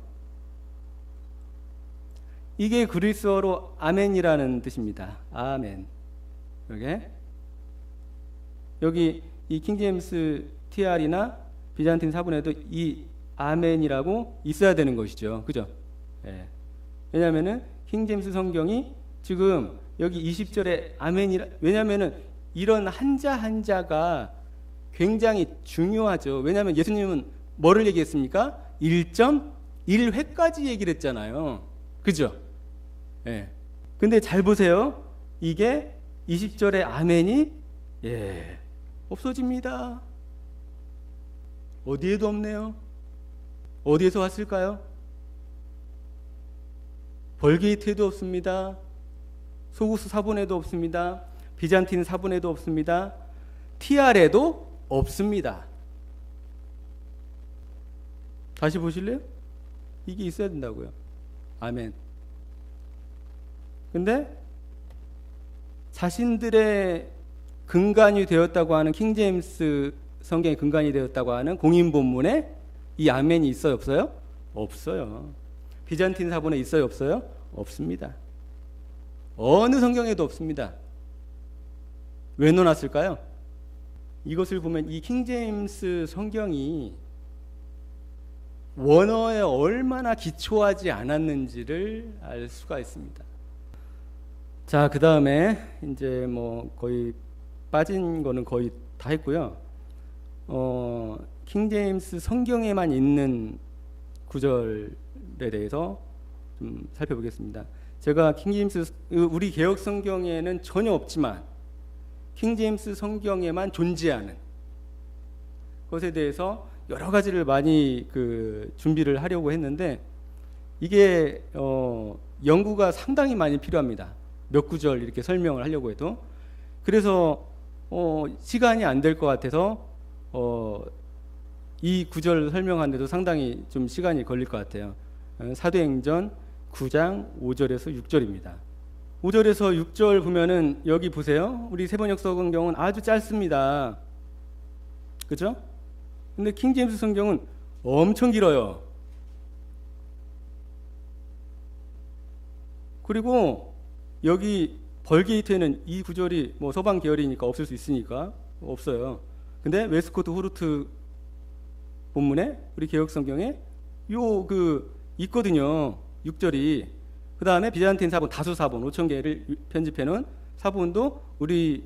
이게 그리스어로 아멘이라는 뜻입니다. 아멘. 여기 이 킹제임스 TR이나 비잔틴 사본에도 이 아멘이라고 있어야 되는 것이죠. 그죠? 예. 왜냐하면은 킹제임스 성경이 지금 여기 20절에 아멘이라 왜냐하면은 이런 한자 한자가 굉장히 중요하죠. 왜냐하면 예수님은 뭐를 얘기했습니까? 1.1회까지 얘기를 했잖아요. 그죠? 예. 근데 잘 보세요. 이게 20절에 아멘이 없어집니다. 어디에도 없네요. 어디에서 왔을까요? 벌게이트에도 없습니다. 소구스 사본에도 없습니다. 비잔틴 사본에도 없습니다. TR에도 없습니다. 다시 보실래요? 이게 있어야 된다고요. 아멘. 근데 자신들의 근간이 되었다고 하는 킹제임스 성경의 근간이 되었다고 하는 공인 본문에 이 아멘이 있어요, 없어요? 없어요. 비잔틴 사본에 있어요, 없어요? 없습니다. 어느 성경에도 없습니다. 왜 넣어놨을까요? 이것을 보면 이 킹제임스 성경이 원어에 얼마나 기초하지 않았는지를 알 수가 있습니다. 자, 그 다음에 이제 거의 빠진 거는 거의 다 했고요. 킹제임스 성경에만 있는 구절에 대해서 좀 살펴보겠습니다. 제가 킹제임스 우리 개역 성경에는 전혀 없지만 킹제임스 성경에만 존재하는 것에 대해서 여러 가지를 많이 준비를 하려고 했는데 이게 연구가 상당히 많이 필요합니다. 몇 구절 이렇게 설명을 하려고 해도 그래서 시간이 안 될 것 같아서 이 구절 설명하는데도 상당히 좀 시간이 걸릴 것 같아요. 사도행전 9장 5절에서 6절입니다. 5절에서 6절 보면은 여기 보세요. 우리 세번역 성경은 아주 짧습니다. 그죠? 근데 킹제임스 성경은 엄청 길어요. 그리고 여기 벌게이트에는 이 구절이 서방 계열이니까 없을 수 있으니까 없어요. 근데 웨스코트 호르트 본문에 우리 개역 성경에 있거든요. 6절이. 그 다음에 비잔틴 사본 다수 사본 5,000개를 편집해 놓은 사본도 우리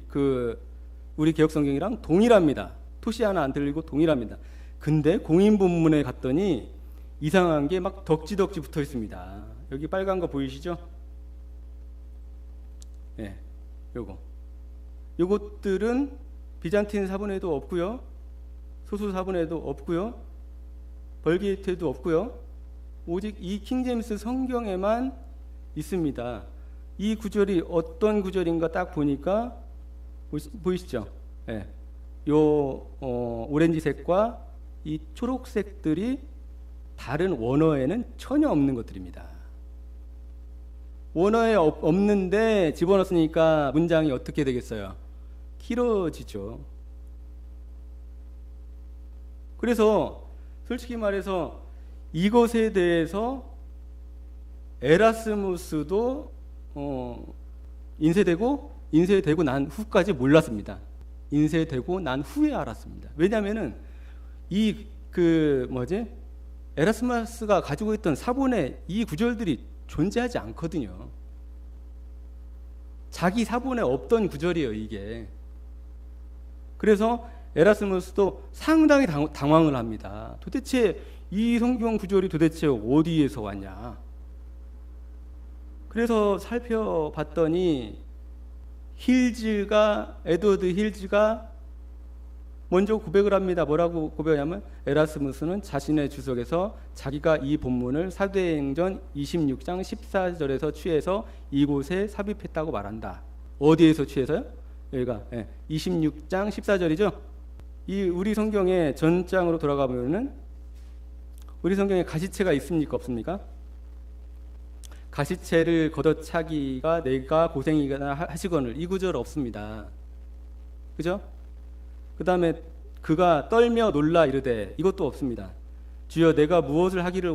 개역 성경이랑 동일합니다. 토시 하나 안 들리고 동일합니다. 근데 공인 본문에 갔더니 이상한 게 막 덕지덕지 붙어 있습니다. 여기 빨간 거 보이시죠? 네, 요것들은 비잔틴 사본에도 없고요, 소수 사본에도 없고요, 벌게이트에도 없고요. 오직 이 킹제임스 성경에만 있습니다. 이 구절이 어떤 구절인가 딱 보니까 보이시죠? 네. 오렌지색과 이 초록색들이 다른 원어에는 전혀 없는 것들입니다. 원어에 없는데 집어넣었으니까 문장이 어떻게 되겠어요? 길어지죠. 그래서 솔직히 말해서 이것에 대해서 에라스무스도 인쇄되고 난 후까지 몰랐습니다. 인쇄되고 난 후에 알았습니다. 왜냐하면은 에라스무스가 가지고 있던 사본에 이 구절들이 존재하지 않거든요. 자기 사본에 없던 구절이에요, 이게. 그래서 에라스무스도 상당히 당황을 합니다. 도대체 이 성경 구절이 도대체 어디에서 왔냐? 그래서 살펴봤더니 에드워드 힐즈가 먼저 고백을 합니다. 뭐라고 고백하냐면 에라스무스는 자신의 주석에서 자기가 이 본문을 사도행전 26장 14절에서 취해서 이곳에 삽입했다고 말한다. 어디에서 취해서요? 여기가 26장 14절이죠. 이 우리 성경의 전장으로 돌아가 보면은 우리 성경에 가시체가 있습니까, 없습니까? 가시체를 걷어차기가 내가 고생이거나 하시거늘, 이 구절 없습니다. 그죠? 그 다음에 그가 떨며 놀라 이르되, 이것도 없습니다. 주여 내가 무엇을 하기를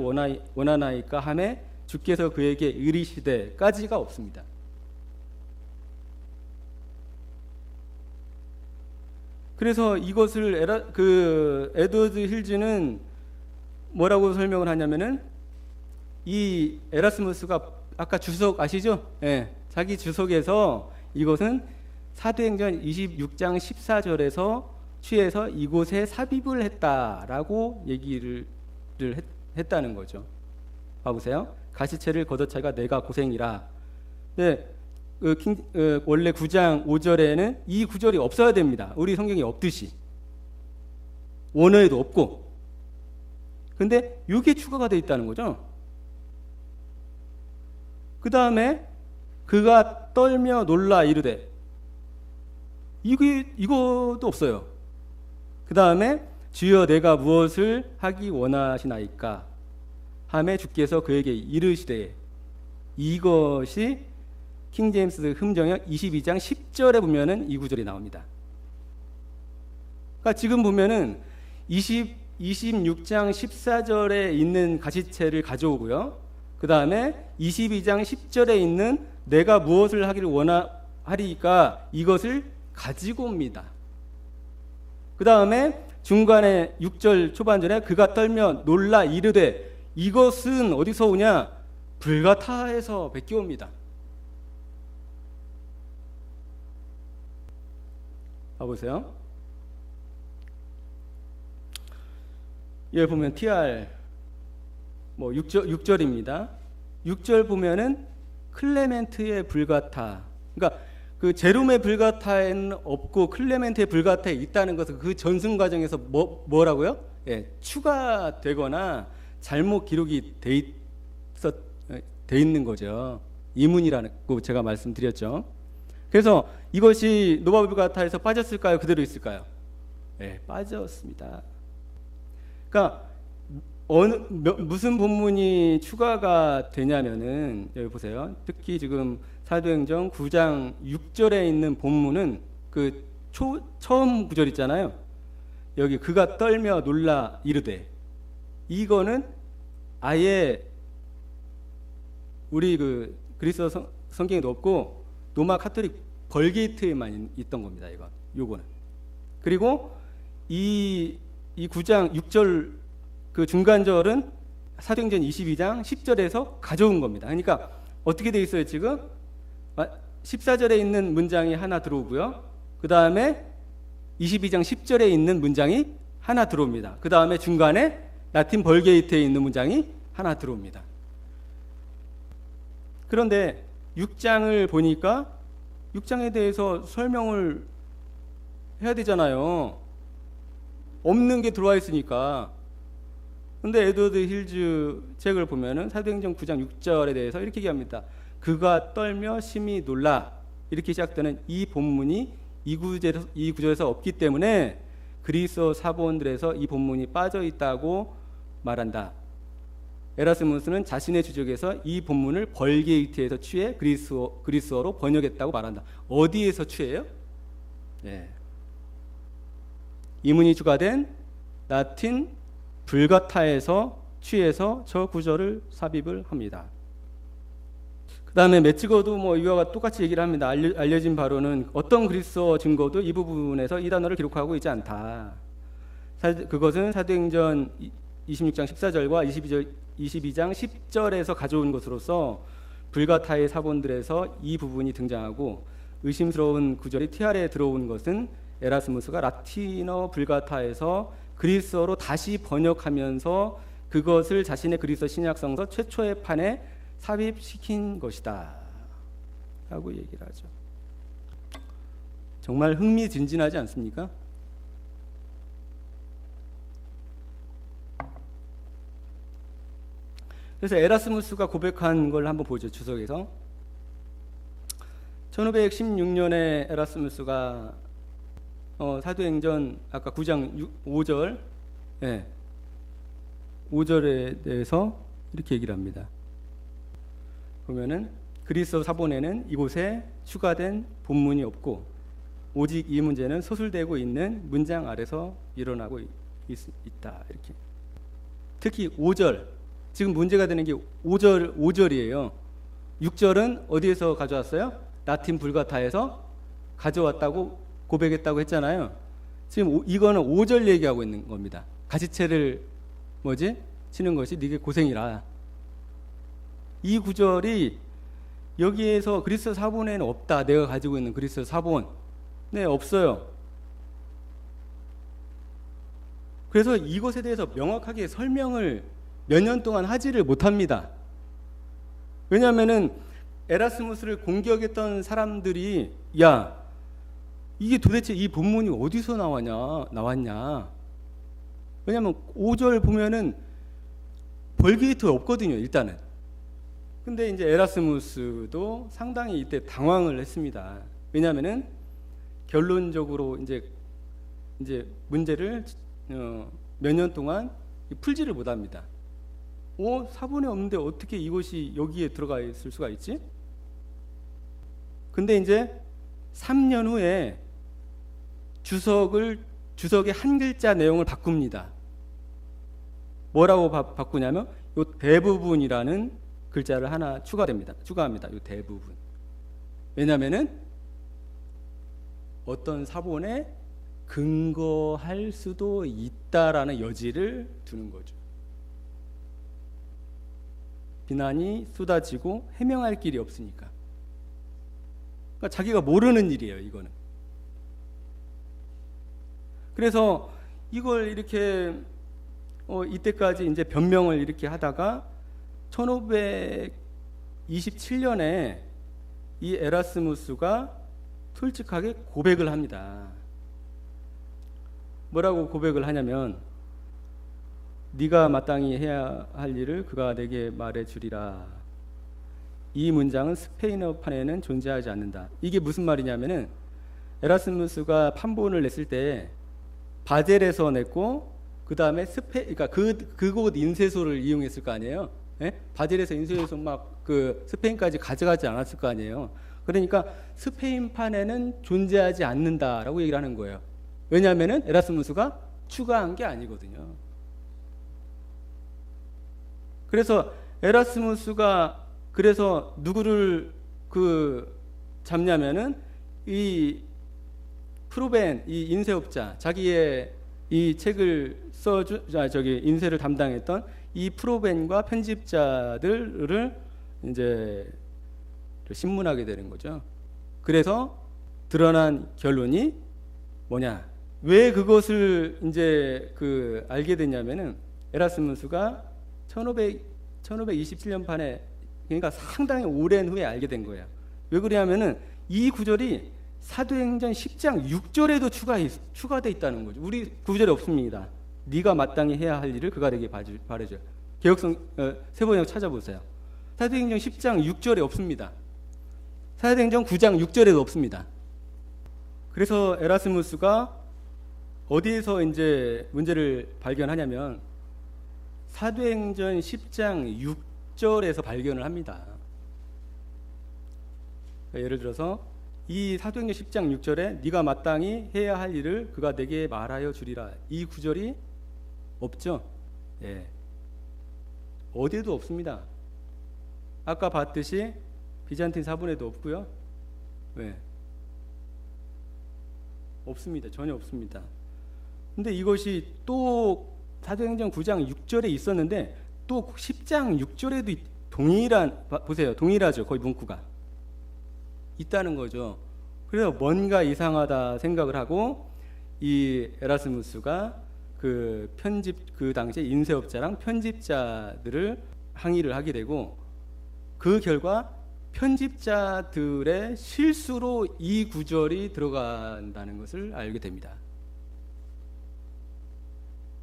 원하나이까 하매 주께서 그에게 이르시되까지가 없습니다. 그래서 이것을 에드워드 힐즈는 뭐라고 설명을 하냐면은, 이 에라스무스가 아까 주석 아시죠? 자기 주석에서 이것은 사도행전 26장 14절에서 취해서 이곳에 삽입을 했다라고 얘기를 했다는 거죠. 봐보세요. 가시체를 걷어차가 내가 고생이라. 원래 9장 5절에는 이 구절이 없어야 됩니다. 우리 성경이 없듯이. 원어에도 없고. 근데 이게 추가가 되어 있다는 거죠. 그 다음에 그가 떨며 놀라 이르되, 이것도 없어요. 그 다음에 주여 내가 무엇을 하기 원하시나이까 하매 주께서 그에게 이르시되, 이것이 킹제임스 흠정역 22장 10절에 보면은 이 구절이 나옵니다. 그러니까 지금 보면은 26장 14절에 있는 가시체를 가져오고요. 그 다음에 22장 10절에 있는 내가 무엇을 하기를 원하리까 이것을 가지고 옵니다. 그 다음에 중간에 6절 초반절에 그가 떨며 놀라 이르되, 이것은 어디서 오냐? 불가타에서 베껴옵니다. 봐보세요. 여기 보면 TR 6절입니다. 6절 보면은 클레멘트의 불가타. 그러니까 그 제롬의 불가타에는 없고 클레멘트의 불가타에 있다는 것은 그 전승 과정에서 뭐라고요? 추가되거나 잘못 기록이 돼 있는 거죠. 이문이라고 제가 말씀드렸죠. 그래서 이것이 노바 불가타에서 빠졌을까요? 그대로 있을까요? 빠졌습니다. 그러니까 무슨 본문이 추가가 되냐면은, 여기 보세요. 특히 지금 사도행전 9장 6절에 있는 본문은 그 처음 구절 있잖아요. 여기 그가 떨며 놀라 이르되, 이거는 아예 우리 그 그리스도 성경에도 없고 로마 카톨릭 벌게이트에만 있던 겁니다. 요거는. 그리고 이 9장 6절 그 중간절은 사도행전 22장 10절에서 가져온 겁니다. 그러니까 어떻게 돼 있어요, 지금? 14절에 있는 문장이 하나 들어오고요. 그 다음에 22장 10절에 있는 문장이 하나 들어옵니다. 그 다음에 중간에 라틴 벌게이트에 있는 문장이 하나 들어옵니다. 그런데 6장을 보니까 6장에 대해서 설명을 해야 되잖아요. 없는 게 들어와 있으니까. 근데 에드워드 힐즈 책을 보면은 사도행전 9장 6절에 대해서 이렇게 얘기합니다. 그가 떨며 심히 놀라, 이렇게 시작되는 이 본문이 이 구절에서 없기 때문에 그리스어 사본들에서 이 본문이 빠져 있다고 말한다. 에라스무스는 자신의 주적에서 이 본문을 벌게이트에서 취해 그리스어로 번역했다고 말한다. 어디에서 취해요? 이문이 추가된 라틴 불가타에서 취해서 저 구절을 삽입을 합니다. 그 다음에 메츠거도 뭐 이와 똑같이 얘기를 합니다. 알려진 바로는 어떤 그리스어 증거도 이 부분에서 이 단어를 기록하고 있지 않다. 그것은 사도행전 26장 14절과 22장 10절에서 가져온 것으로서 불가타의 사본들에서 이 부분이 등장하고 의심스러운 구절이 티아레에 들어온 것은 에라스무스가 라틴어 불가타에서 그리스어로 다시 번역하면서 그것을 자신의 그리스어 신약성서 최초의 판에 삽입시킨 것이다 라고 얘기를 하죠. 정말 흥미진진하지 않습니까? 그래서 에라스무스가 고백한 걸 한번 보죠. 주석에서 1516년에 에라스무스가 사도행전 아까 9장 5절 5절에 대해서 이렇게 얘기를 합니다. 보면은 그리스어 사본에는 이곳에 추가된 본문이 없고 오직 이 문제는 서술되고 있는 문장 아래서 일어나고 있다. 이렇게. 특히 5절, 지금 문제가 되는 게 5절이에요. 6절은 어디에서 가져왔어요? 라틴 불가타에서 가져왔다고 고백했다고 했잖아요. 지금 이거는 5절 얘기하고 있는 겁니다. 가시채를 치는 것이 네게 고생이라. 이 구절이 여기에서 그리스어 사본에는 없다. 내가 가지고 있는 그리스어 사본. 네, 없어요. 그래서 이것에 대해서 명확하게 설명을 몇 년 동안 하지를 못합니다. 왜냐하면은 에라스무스를 공격했던 사람들이 야, 이게 도대체 이 본문이 어디서 나왔냐. 왜냐하면 5절 보면은 벌게이트 없거든요, 일단은. 근데 이제 에라스무스도 상당히 이때 당황을 했습니다. 왜냐하면은 결론적으로 이제 문제를 몇 년 동안 풀지를 못합니다. 사본에 없는데 어떻게 이것이 여기에 들어가 있을 수가 있지? 근데 이제 3년 후에 주석의 한 글자 내용을 바꿉니다. 뭐라고 바꾸냐면 요 대부분이라는 글자를 하나 추가합니다. 요 대부분. 왜냐면은 어떤 사본에 근거할 수도 있다라는 여지를 두는 거죠. 비난이 쏟아지고 해명할 길이 없으니까. 그러니까 자기가 모르는 일이에요, 이거는. 그래서 이걸 이렇게 이때까지 이제 변명을 이렇게 하다가 1527년에 이 에라스무스가 솔직하게 고백을 합니다. 뭐라고 고백을 하냐면 네가 마땅히 해야 할 일을 그가 내게 말해주리라. 이 문장은 스페인어판에는 존재하지 않는다. 이게 무슨 말이냐면은 에라스무스가 판본을 냈을 때 바젤에서 냈고 그 다음에 그러니까 그곳 인쇄소를 이용했을 거 아니에요. 예? 바젤에서 인쇄해서 막 그 스페인까지 가져가지 않았을 거 아니에요. 그러니까 스페인판에는 존재하지 않는다라고 얘기를 하는 거예요. 왜냐하면은 에라스무스가 추가한 게 아니거든요. 그래서 에라스무스가 그래서 누구를 잡냐면은 이 프로벤 이 인쇄업자 자기의 이 책을 인쇄를 담당했던 이 프로벤과 편집자들을 이제 신문하게 되는 거죠. 그래서 드러난 결론이 뭐냐? 왜 그것을 이제 알게 됐냐면은 에라스무스가 1527년 판에 그러니까 상당히 오랜 후에 알게 된 거예요. 왜 그러냐면은 이 구절이 사도행전 10장 6절에도 추가되어 있다는 거죠. 우리 구절에 없습니다. 네가 마땅히 해야 할 일을 그가 내게 바라줘요. 개역성 세번역 찾아보세요. 사도행전 10장 6절에 없습니다. 사도행전 9장 6절에도 없습니다. 그래서 에라스무스가 어디에서 이제 문제를 발견하냐면 사도행전 10장 6절에서 발견을 합니다. 그러니까 예를 들어서 이 사도행전 10장 6절에 네가 마땅히 해야 할 일을 그가 내게 말하여 주리라. 이 구절이 없죠. 예. 어디에도 없습니다. 아까 봤듯이 비잔틴 사본에도 없고요. 왜? 없습니다. 전혀 없습니다. 근데 이것이 또 사도행전 9장 6절에 있었는데 또 10장 6절에도 보세요. 동일하죠. 거의 문구가 있다는 거죠. 그래서 뭔가 이상하다 생각을 하고 이 에라스무스가 그 당시에 인쇄업자랑 편집자들을 항의를 하게 되고, 그 결과 편집자들의 실수로 이 구절이 들어간다는 것을 알게 됩니다.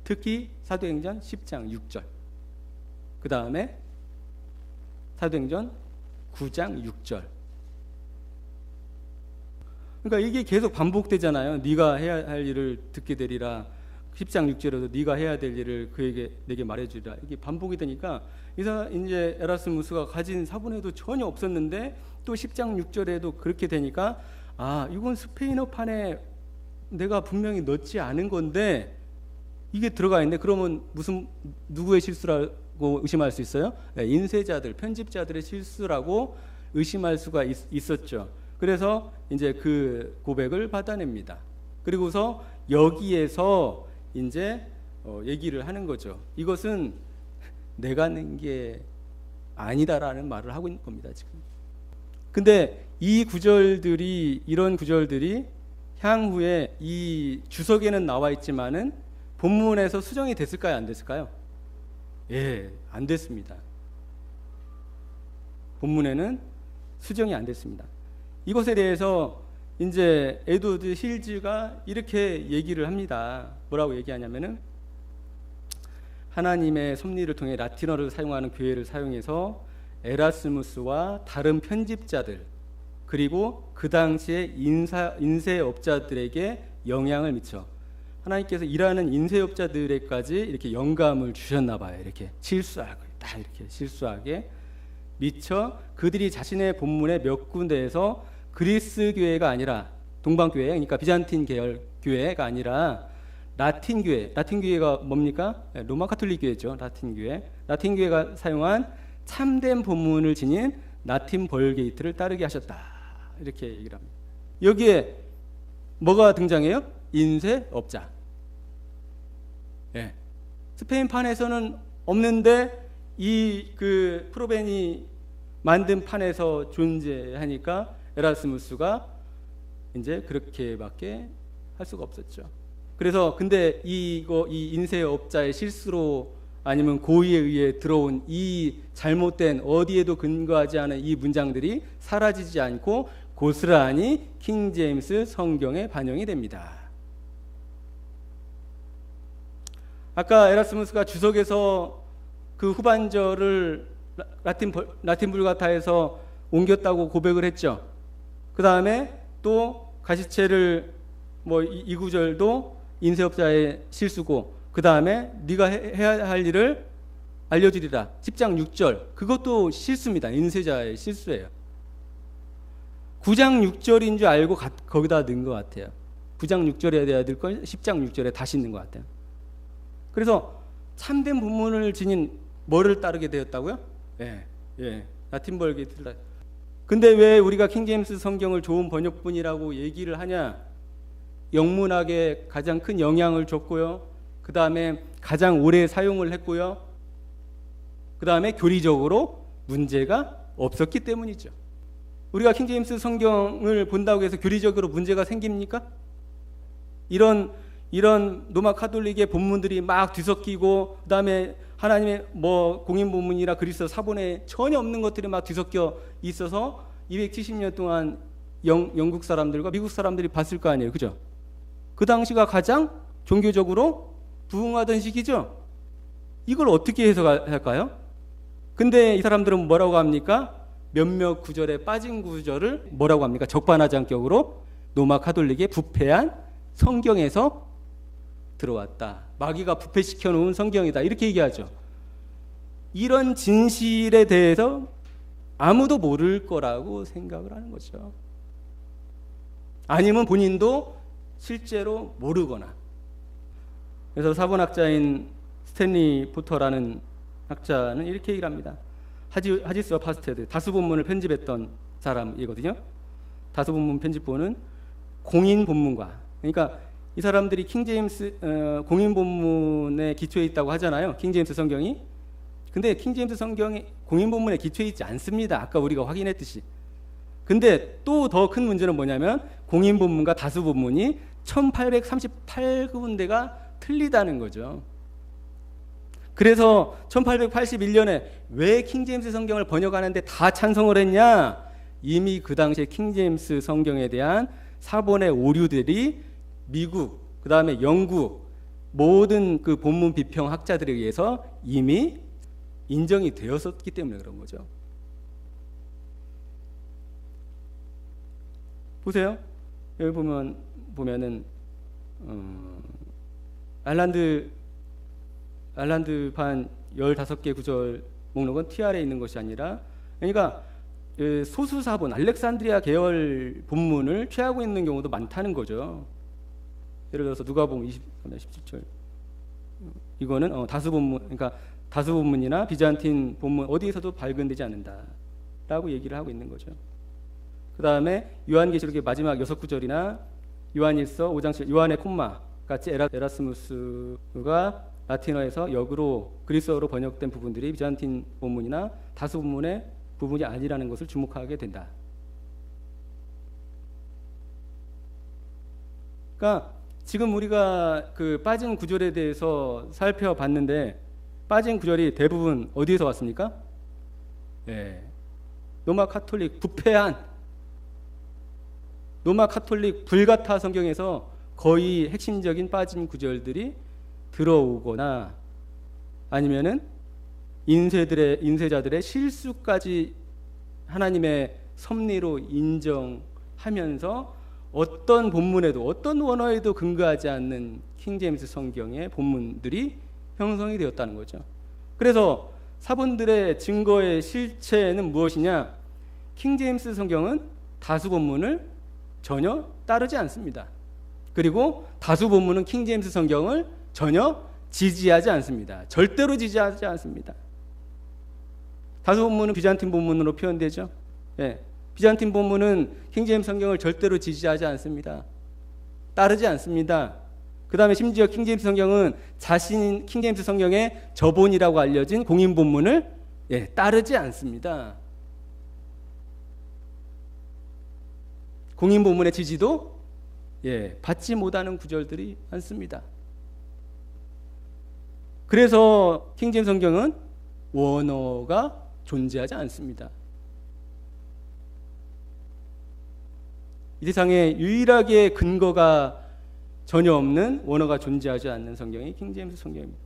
특히 사도행전 10장 6절, 그 다음에 사도행전 9장 6절. 그러니까 이게 계속 반복되잖아요. 네가 해야 할 일을 듣게 되리라. 10장 6절에도 네가 해야 될 일을 내게 말해주리라. 이게 반복이 되니까 이제 에라스무스가 가진 사본에도 전혀 없었는데 또 10장 6절에도 그렇게 되니까 이건 스페인어판에 내가 분명히 넣지 않은 건데 이게 들어가 있네. 그러면 누구의 실수라고 의심할 수 있어요? 네, 인쇄자들, 편집자들의 실수라고 의심할 수가 있었죠. 그래서 이제 그 고백을 받아냅니다. 그리고서 여기에서 이제 얘기를 하는 거죠. 이것은 내가 낸 게 아니다라는 말을 하고 있는 겁니다, 지금. 근데 이런 구절들이 향후에 이 주석에는 나와 있지만은 본문에서 수정이 됐을까요, 안 됐을까요? 예, 안 됐습니다. 본문에는 수정이 안 됐습니다. 이것에 대해서 이제 에드워드 힐즈가 이렇게 얘기를 합니다. 뭐라고 얘기하냐면은, 하나님의 섭리를 통해 라틴어를 사용하는 교회를 사용해서 에라스무스와 다른 편집자들, 그리고 그 당시에 인쇄업자들에게 영향을 미쳐 하나님께서 일하는 인쇄업자들에까지 이렇게 영감을 주셨나 봐요. 이렇게 실수하게 미쳐 그들이 자신의 본문의 몇 군데에서 그리스 교회가 아니라 동방 교회, 그러니까 비잔틴 계열 교회가 아니라 라틴 교회가 뭡니까? 로마 카톨릭 교회죠. 라틴 교회가 사용한 참된 본문을 지닌 라틴 벌게이트를 따르게 하셨다. 이렇게 얘기를 합니다. 여기에 뭐가 등장해요? 인쇄업자. 예. 스페인판에서는 없는데 그 프로벤이 만든 판에서 존재하니까 에라스무스가 이제 그렇게밖에 할 수가 없었죠. 그래서 근데 이 인쇄업자의 실수로 아니면 고의에 의해 들어온 이 잘못된, 어디에도 근거하지 않은 이 문장들이 사라지지 않고 고스란히 킹 제임스 성경에 반영이 됩니다. 아까 에라스무스가 주석에서 그 후반절을 라틴 불가타에서 옮겼다고 고백을 했죠. 그 다음에 또 가시체를 이 구절도 인쇄업자의 실수고, 그 다음에 네가 해야 할 일을 알려주리라 10장 6절, 그것도 실수입니다. 인쇄자의 실수예요. 9장 6절인 줄 알고 거기다 넣은 것 같아요. 9장 6절에 대해야 될 걸 10장 6절에 다시 넣은 것 같아요. 그래서 참된 본문을 지닌 뭐를 따르게 되었다고요? 예, 라틴 벌게이트를. 근데 왜 우리가 킹제임스 성경을 좋은 번역본이라고 얘기를 하냐? 영문학에 가장 큰 영향을 줬고요. 그 다음에 가장 오래 사용을 했고요. 그 다음에 교리적으로 문제가 없었기 때문이죠. 우리가 킹제임스 성경을 본다고 해서 교리적으로 문제가 생깁니까? 이런 로마 카톨릭의 본문들이 막 뒤섞이고, 그 다음에 하나님의 공인 본문이나 그리스도 사본에 전혀 없는 것들이 막 뒤섞여 있어서 270년 동안 영국 사람들과 미국 사람들이 봤을 거 아니에요, 그죠? 그 당시가 가장 종교적으로 부흥하던 시기죠. 이걸 어떻게 해석할까요? 근데 이 사람들은 뭐라고 합니까? 몇몇 구절에 빠진 구절을 뭐라고 합니까? 적반하장격으로 로마 카톨릭의 부패한 성경에서 들어왔다. 마귀가 부패시켜 놓은 성경이다. 이렇게 얘기하죠. 이런 진실에 대해서 아무도 모를 거라고 생각을 하는 거죠. 아니면 본인도 실제로 모르거나. 그래서 사본학자인 스탠리 포터라는 학자는 이렇게 얘기를 합니다. 하지스와 파스테드, 다수본문을 편집했던 사람이거든요. 다수본문 편집본은 공인본문과, 그러니까 이 사람들이 킹제임스 공인본문에 기초해 있다고 하잖아요. 킹제임스 성경이. 근데 킹제임스 성경이 공인본문에 기초해 있지 않습니다. 아까 우리가 확인했듯이. 근데 또 더 큰 문제는 뭐냐면 공인본문과 다수본문이 1838군데가 틀리다는 거죠. 그래서 1881년에 왜 킹제임스 성경을 번역하는데 다 찬성을 했냐? 이미 그 당시에 킹제임스 성경에 대한 사본의 오류들이 미국, 그 다음에 영국 모든 그 본문 비평 학자들에 의해서 이미 인정이 되었었기 때문에 그런 거죠. 보세요. 여기 보면은 알란드 반 15개 구절 목록은 TR에 있는 것이 아니라, 그러니까 소수 사본 알렉산드리아 계열 본문을 취하고 있는 경우도 많다는 거죠. 예를 들어서 누가복음 23장 17절 이거는 다수 본문, 그러니까 다수 본문이나 비잔틴 본문 어디에서도 발견되지 않는다라고 얘기를 하고 있는 거죠. 그 다음에 요한계시록의 마지막 6구절이나 요한일서 5장 7 요한의 콤마 같이 에라스무스가 라틴어에서 역으로 그리스어로 번역된 부분들이 비잔틴 본문이나 다수 본문의 부분이 아니라는 것을 주목하게 된다. 그러니까 지금 우리가 그 빠진 구절에 대해서 살펴봤는데 빠진 구절이 대부분 어디에서 왔습니까? 로마 카톨릭 부패한 로마 카톨릭 불가타 성경에서 거의 핵심적인 빠진 구절들이 들어오거나 아니면은 인쇄자들의 실수까지 하나님의 섭리로 인정하면서 어떤 본문에도 어떤 원어에도 근거하지 않는 킹제임스 성경의 본문들이 형성이 되었다는 거죠. 그래서 사본들의 증거의 실체는 무엇이냐? 킹제임스 성경은 다수 본문을 전혀 따르지 않습니다. 그리고 다수 본문은 킹제임스 성경을 전혀 지지하지 않습니다. 절대로 지지하지 않습니다. 다수 본문은 비잔틴 본문으로 표현되죠. 비잔틴 본문은 킹제임스 성경을 절대로 지지하지 않습니다. 따르지 않습니다. 그 다음에 심지어 킹제임스 성경은 자신 킹제임스 성경의 저본이라고 알려진 공인 본문을 따르지 않습니다. 공인 본문의 지지도 받지 못하는 구절들이 많습니다. 그래서 킹제임스 성경은 원어가 존재하지 않습니다. 이 세상에 유일하게 근거가 전혀 없는 원어가 존재하지 않는 성경이 킹제임스 성경입니다.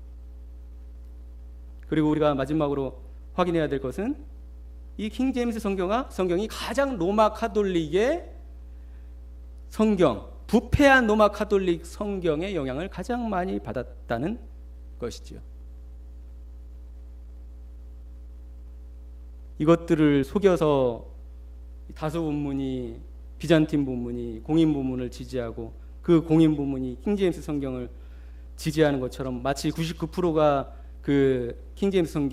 그리고 우리가 마지막으로 확인해야 될 것은 이 킹제임스 성경이 가장 로마 카톨릭의 성경, 부패한 로마 카톨릭 성경의 영향을 가장 많이 받았다는 것이지요. 이것들을 속여서 다수 본문이 비잔틴 본문이 공인 본문을 지지하고 그 공인 본문이 킹제임스 성경을 지지하는 것처럼 마치 99%가 그 킹제임스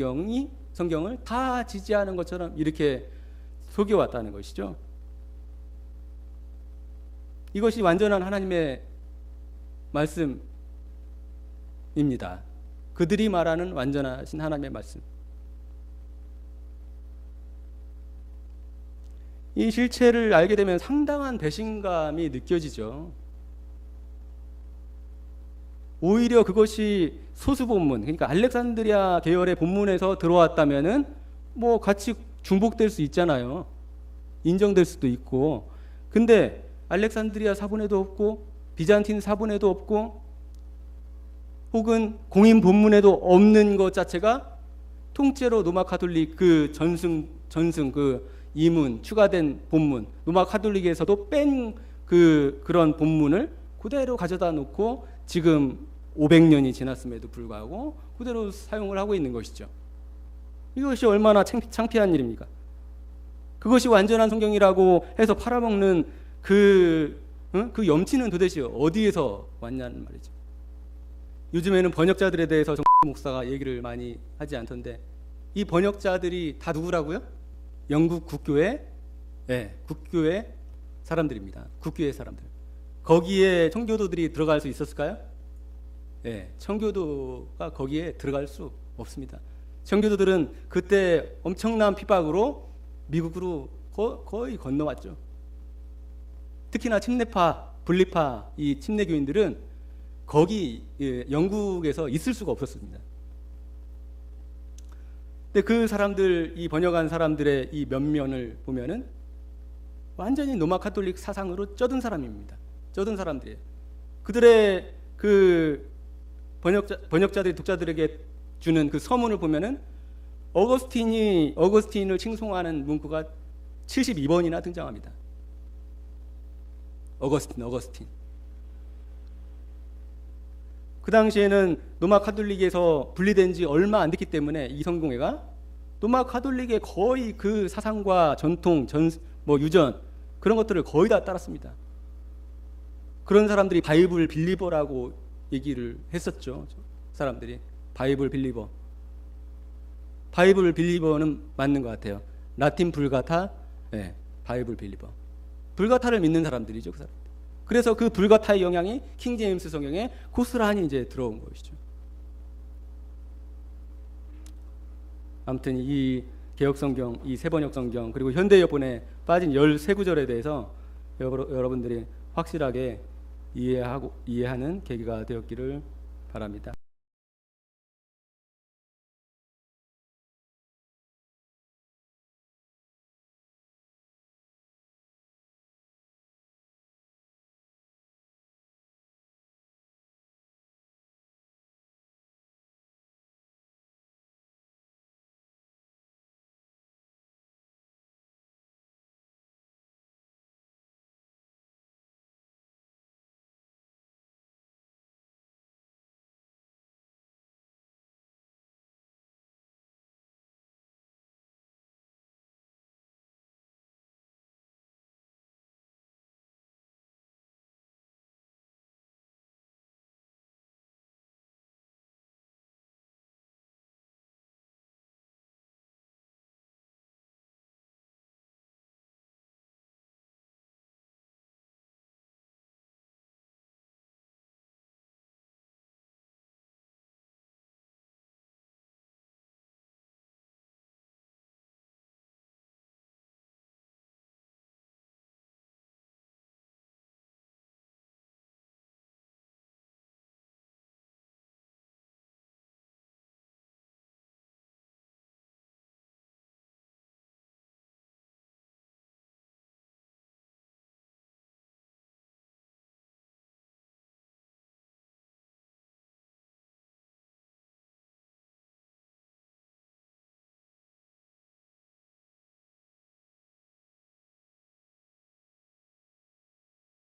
성경을 다 지지하는 것처럼 이렇게 속여왔다는 것이죠. 이것이 완전한 하나님의 말씀입니다. 그들이 말하는 완전하신 하나님의 말씀. 이 실체를 알게 되면 상당한 배신감이 느껴지죠. 오히려 그것이 소수 본문, 그러니까 알렉산드리아 계열의 본문에서 들어왔다면은 뭐 같이 중복될 수 있잖아요. 인정될 수도 있고. 근데 알렉산드리아 사본에도 없고 비잔틴 사본에도 없고 혹은 공인 본문에도 없는 것 자체가 통째로 로마 카톨릭 그 전승 그 이문 추가된 본문, 로마 카톨릭에서도 뺀 그런 본문을 그대로 가져다 놓고 지금 500년이 지났음에도 불구하고 그대로 사용을 하고 있는 것이죠. 이것이 얼마나 창피한 일입니까? 그것이 완전한 성경이라고 해서 팔아먹는 그 염치는 도대체 어디에서 왔냐는 말이죠. 요즘에는 번역자들에 대해서 정 목사가 얘기를 많이 하지 않던데, 이 번역자들이 다 누구라고요? 영국 국교회, 국교회 사람들입니다. 국교회 사람들. 거기에 청교도들이 들어갈 수 있었을까요? 청교도가 거기에 들어갈 수 없습니다. 청교도들은 그때 엄청난 핍박으로 미국으로 거의 건너왔죠. 특히나 침례파, 분리파 이 침례교인들은 거기 영국에서 있을 수가 없었습니다. 근데 그 사람들, 이 번역한 사람들의 이 면면을 보면은 완전히 로마 카톨릭 사상으로 쩌든 사람입니다. 쩌든 사람들이에요. 그들의 그 번역자들이 독자들에게 주는 그 서문을 보면은 어거스틴을 칭송하는 문구가 72번이나 등장합니다. 어거스틴. 그 당시에는 로마 카톨릭에서 분리된 지 얼마 안 됐기 때문에 이 성공회가 로마 카톨릭의 거의 그 사상과 전통, 유전 그런 것들을 거의 다 따랐습니다. 그런 사람들이 바이블 빌리버라고 얘기를 했었죠. 사람들이 바이블 빌리버는 맞는 것 같아요. 라틴 불가타, 바이블 빌리버. 불가타를 믿는 사람들이죠, 그 사람. 그래서 그 불가타의 영향이 킹제임스 성경에 고스란히 이제 들어온 것이죠. 아무튼 이 개혁 성경, 이 세번역 성경, 그리고 현대역본에 빠진 13구절에 대해서 여러분들이 확실하게 이해하는 계기가 되었기를 바랍니다.